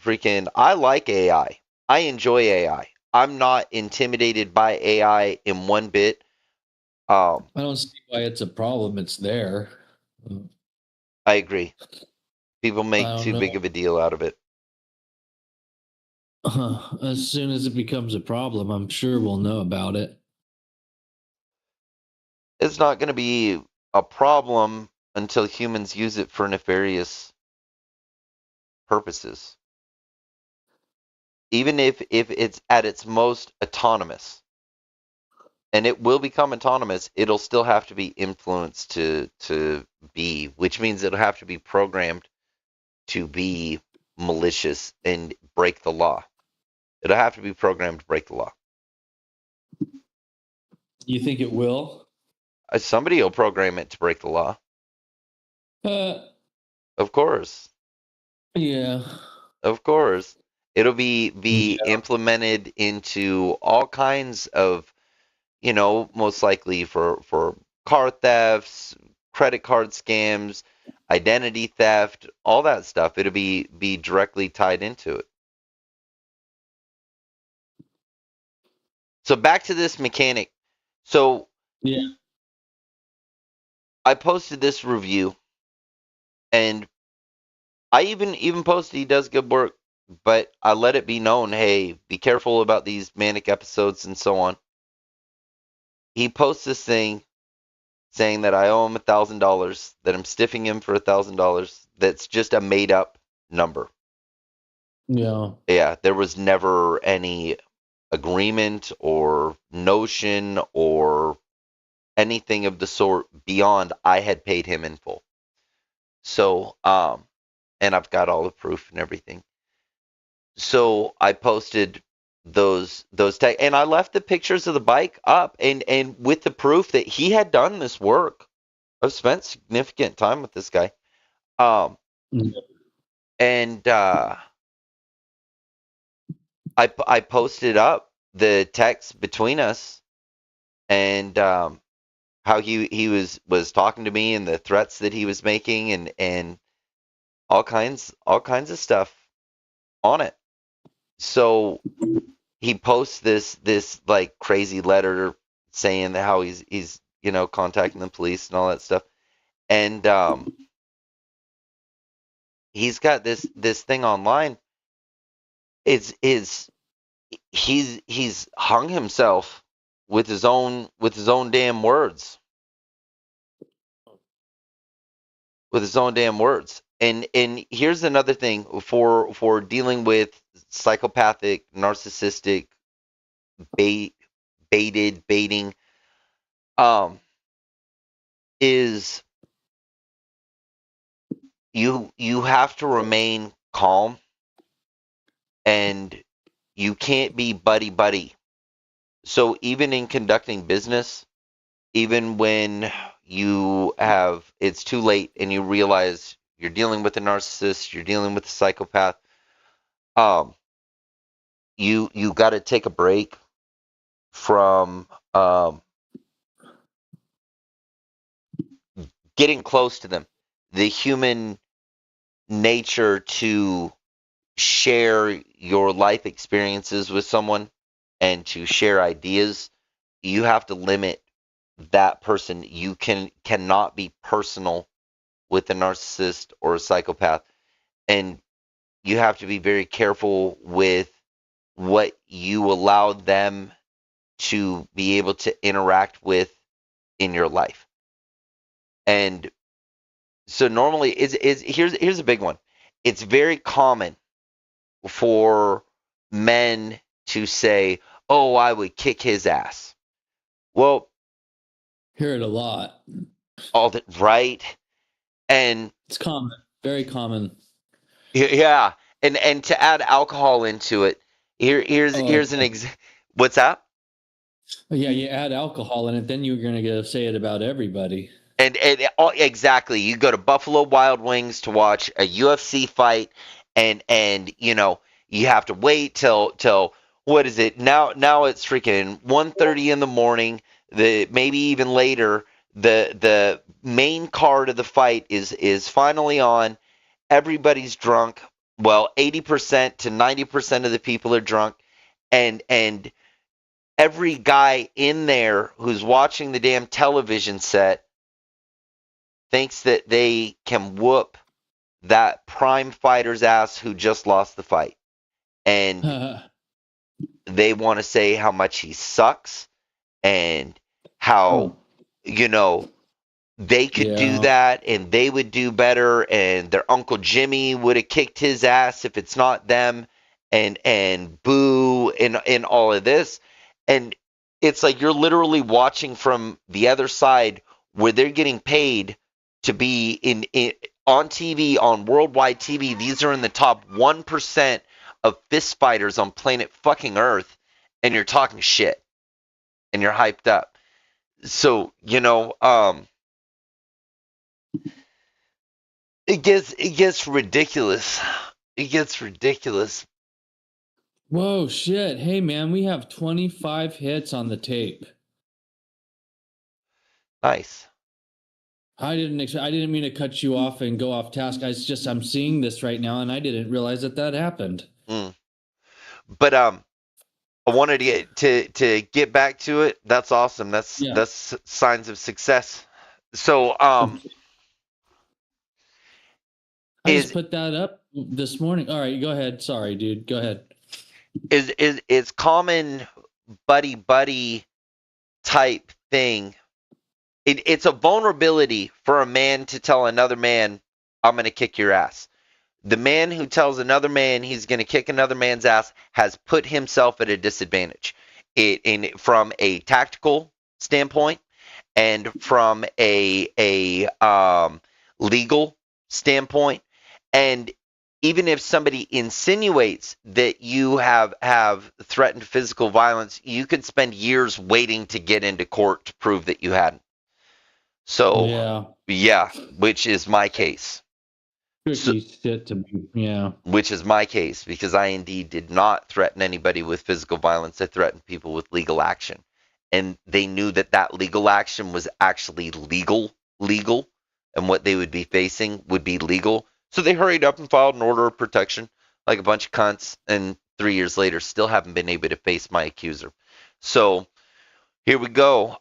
Freaking, I like AI. I enjoy AI. I'm not intimidated by AI in one bit. Um, I don't see why it's a problem. It's there. I agree. People I make don't too know. big of a deal out of it. As soon as it becomes a problem, I'm sure we'll know about it. It's not going to be a problem until humans use it for nefarious purposes. Even if it's at its most autonomous, and it will become autonomous, it'll still have to be influenced to be, which means it'll have to be programmed to be malicious and break the law. It'll have to be programmed to break the law. You think it will? Somebody will program it to break the law. Uh, Of course. yeah. Of course. It'll be Yeah. implemented into all kinds of, most likely for car thefts, credit card scams, identity theft, all that stuff. It'll be directly tied into it. So back to this mechanic. So Yeah. I posted this review, and I even posted he does good work, but I let it be known, hey, be careful about these manic episodes and so on. He posts this thing saying that I owe him $1,000, that I'm stiffing him for $1,000. That's just a made up number. Yeah. Yeah, there was never any agreement or notion or anything of the sort beyond I had paid him in full. So, and I've got all the proof and everything. So I posted those tag, and I left the pictures of the bike up, and with the proof that he had done this work. I've spent significant time with this guy. Um, and I posted up the text between us, and how he was talking to me, and the threats that he was making, and all kinds of stuff on it. So he posts this like crazy letter saying that how he's contacting the police and all that stuff, and he's got this thing online. It's he's hung himself with his own damn words, with his own damn words. And here's another thing for dealing with psychopathic, narcissistic, bait baiting, um is you have to remain calm, and you can't be buddy buddy. So even in conducting business, even when you have it's too late and you realize you're dealing with a narcissist, you're dealing with a psychopath, um you got to take a break from getting close to them. The human nature to share your life experiences with someone and to share ideas, you have to limit that person. You cannot be personal with a narcissist or a psychopath, and you have to be very careful with what you allow them to be able to interact with in your life. And so normally here's a big one. It's very common for men to say, "Oh, I would kick his ass." Well, Hear it a lot. all that right, and It's common, very common. yeah, and to add alcohol into it, Oh, here's an what's that? yeah, you add alcohol in it, then you're gonna get to say it about everybody. Exactly, you go to Buffalo Wild Wings to watch a UFC fight, and you have to wait till what is it now? Now it's freaking 1:30 in the morning. The maybe even later. The main card of the fight is finally on. Everybody's drunk. Well, 80% to 90% of the people are drunk, and every guy in there who's watching the damn television set thinks that they can whoop that prime fighter's ass who just lost the fight. And they want to say how much he sucks and how, you know, they could do Yeah. that and they would do better and their Uncle Jimmy would have kicked his ass if it's not them, and boo and all of this. And it's like you're literally watching from the other side where they're getting paid to be in on TV, on worldwide TV. These are in the top 1% of fist fighters on planet fucking Earth, and you're talking shit and you're hyped up. So, it gets ridiculous. It gets ridiculous. Whoa, shit. Hey, man, we have 25 hits on the tape. Nice. I didn't mean to cut you off and go off task. I'm seeing this right now, and I didn't realize that happened. Mm. But I wanted to get back to it. That's awesome. Yeah. That's signs of success. So I just is put that up this morning. All right, go ahead. Sorry, dude. Go ahead. is common buddy type thing. It's a vulnerability for a man to tell another man, "I'm going to kick your ass." The man who tells another man he's going to kick another man's ass has put himself at a disadvantage. From a tactical standpoint and from a legal standpoint, and even if somebody insinuates that you have threatened physical violence, you could spend years waiting to get into court to prove that you hadn't. So, Yeah. yeah, which is my case. So, Tricky shit to me. Yeah. which is my case because I indeed did not threaten anybody with physical violence. I threatened people with legal action. And they knew that that legal action was actually legal, and what they would be facing would be legal. So they hurried up and filed an order of protection like a bunch of cunts, and 3 years later still haven't been able to face my accuser. So here we go.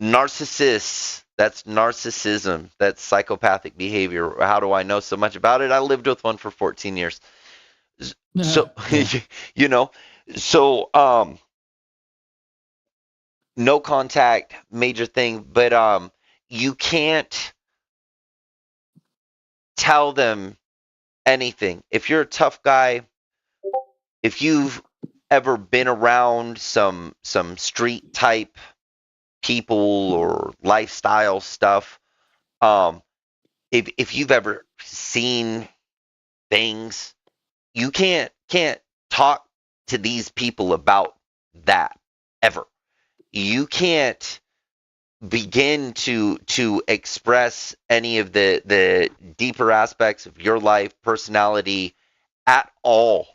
Narcissists. That's narcissism. That's psychopathic behavior. How do I know so much about it? I lived with one for 14 years. So, Yeah. you know, so no contact, major thing, but you can't tell them anything. If you're a tough guy, if you've ever been around some street type people or lifestyle stuff, um, if you've ever seen things, you can't talk to these people about that ever. You can't begin to express any of the deeper aspects of your life, personality at all.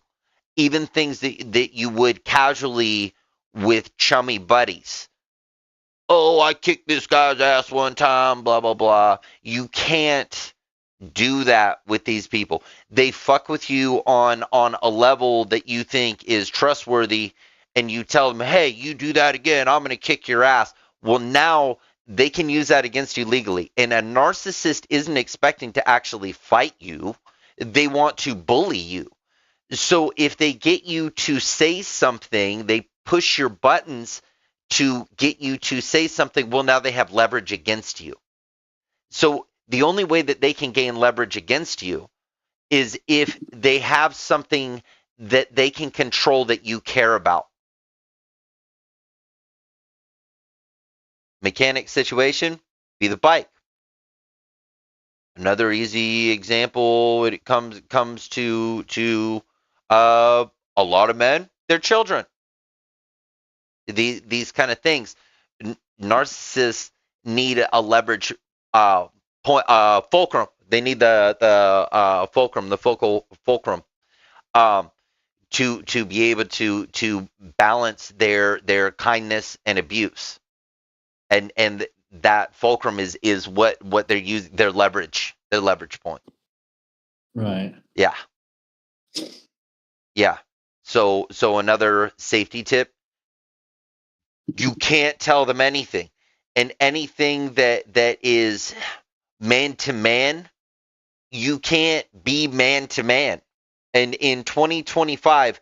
Even things that you would casually with chummy buddies. Oh, I kicked this guy's ass one time, blah blah blah. You can't do that with these people. They fuck with you on a level that you think is trustworthy, and you tell them, "Hey, you do that again, I'm going to kick your ass." Well, now they can use that against you legally. And a narcissist isn't expecting to actually fight you. They want to bully you. So if they get you to say something, they push your buttons to get you to say something. Well, now they have leverage against you. So the only way that they can gain leverage against you is if they have something that they can control that you care about. Mechanic situation, be the bike. Another easy example when it comes to a lot of men, their children. These kind of things. Narcissists need a leverage point fulcrum. They need the fulcrum, the focal fulcrum, um, to be able to balance their kindness and abuse, and that fulcrum is what they're using, their leverage point. Right. Yeah, yeah. So another safety tip: you can't tell them anything, and anything that is man to man, you can't be man to man. And in 2025,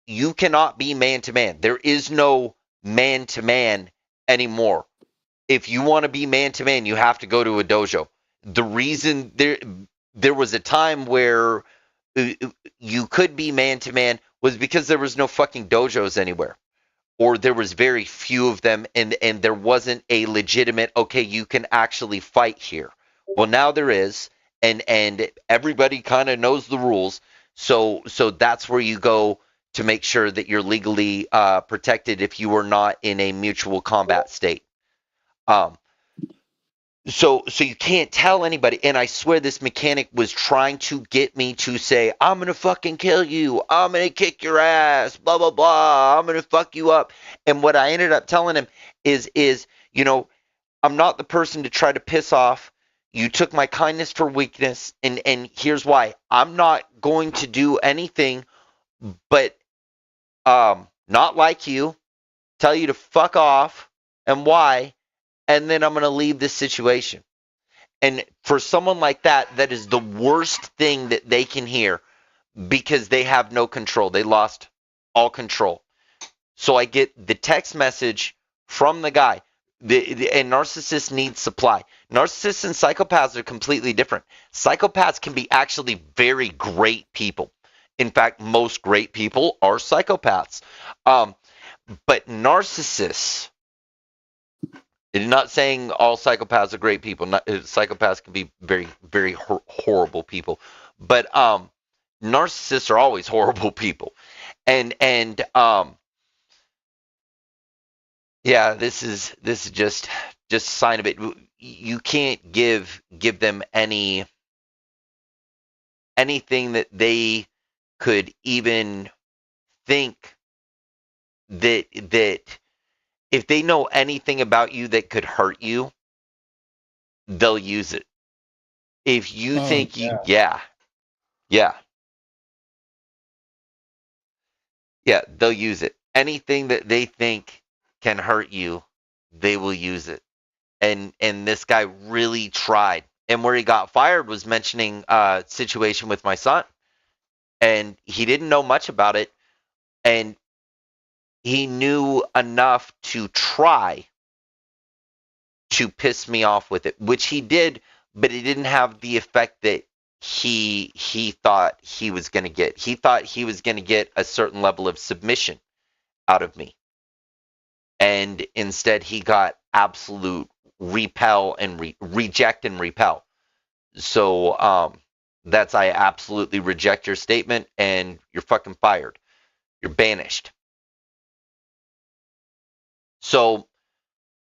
you cannot be man to man. There is no man to man anymore. If you want to be man to man, you have to go to a dojo. The reason there was a time where you could be man to man was because there was no fucking dojos anywhere, or there was very few of them, and there wasn't a legitimate, okay, you can actually fight here. Well, now there is, and everybody kind of knows the rules. So that's where you go to make sure that you're legally protected if you are not in a mutual combat state. um so you can't tell anybody. And I swear this mechanic was trying to get me to say, I'm gonna fucking kill you, I'm gonna kick your ass, blah blah blah, I'm gonna fuck you up. And what I ended up telling him is, I'm not the person to try to piss off. You took my kindness for weakness, and here's why. I'm not going to do anything but not like you, tell you to fuck off, and why, and then I'm gonna leave this situation. And for someone like that, that is the worst thing that they can hear, because they have no control. They lost all control. So I get the text message from the guy. And narcissists need supply. Narcissists and psychopaths are completely different. Psychopaths can be actually very great people. In fact, most great people are psychopaths. But narcissists, it's not saying all psychopaths are great people. Psychopaths can be very, very horrible people, but narcissists are always horrible people. And yeah, this is just a sign of it. You can't give them anything that they could even think that if they know anything about you that could hurt you, they'll use it. If you Oh, think yeah. yeah, yeah, yeah, they'll use it. Anything that they think can hurt you, they will use it. And this guy really tried. And where he got fired was mentioning a situation with my son. And he didn't know much about it. And he knew enough to try to piss me off with it, which he did, but it didn't have the effect that he thought he was going to get. He thought he was going to get a certain level of submission out of me, and instead he got absolute repel and reject and repel. So that's, I absolutely reject your statement, and you're fucking fired. You're banished. So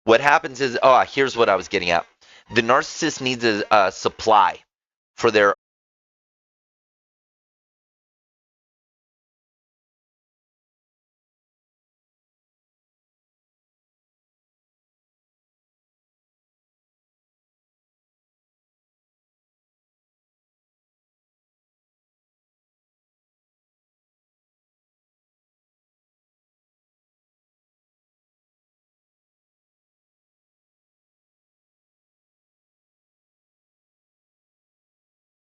what happens is, here's what I was getting at. The narcissist needs a supply for their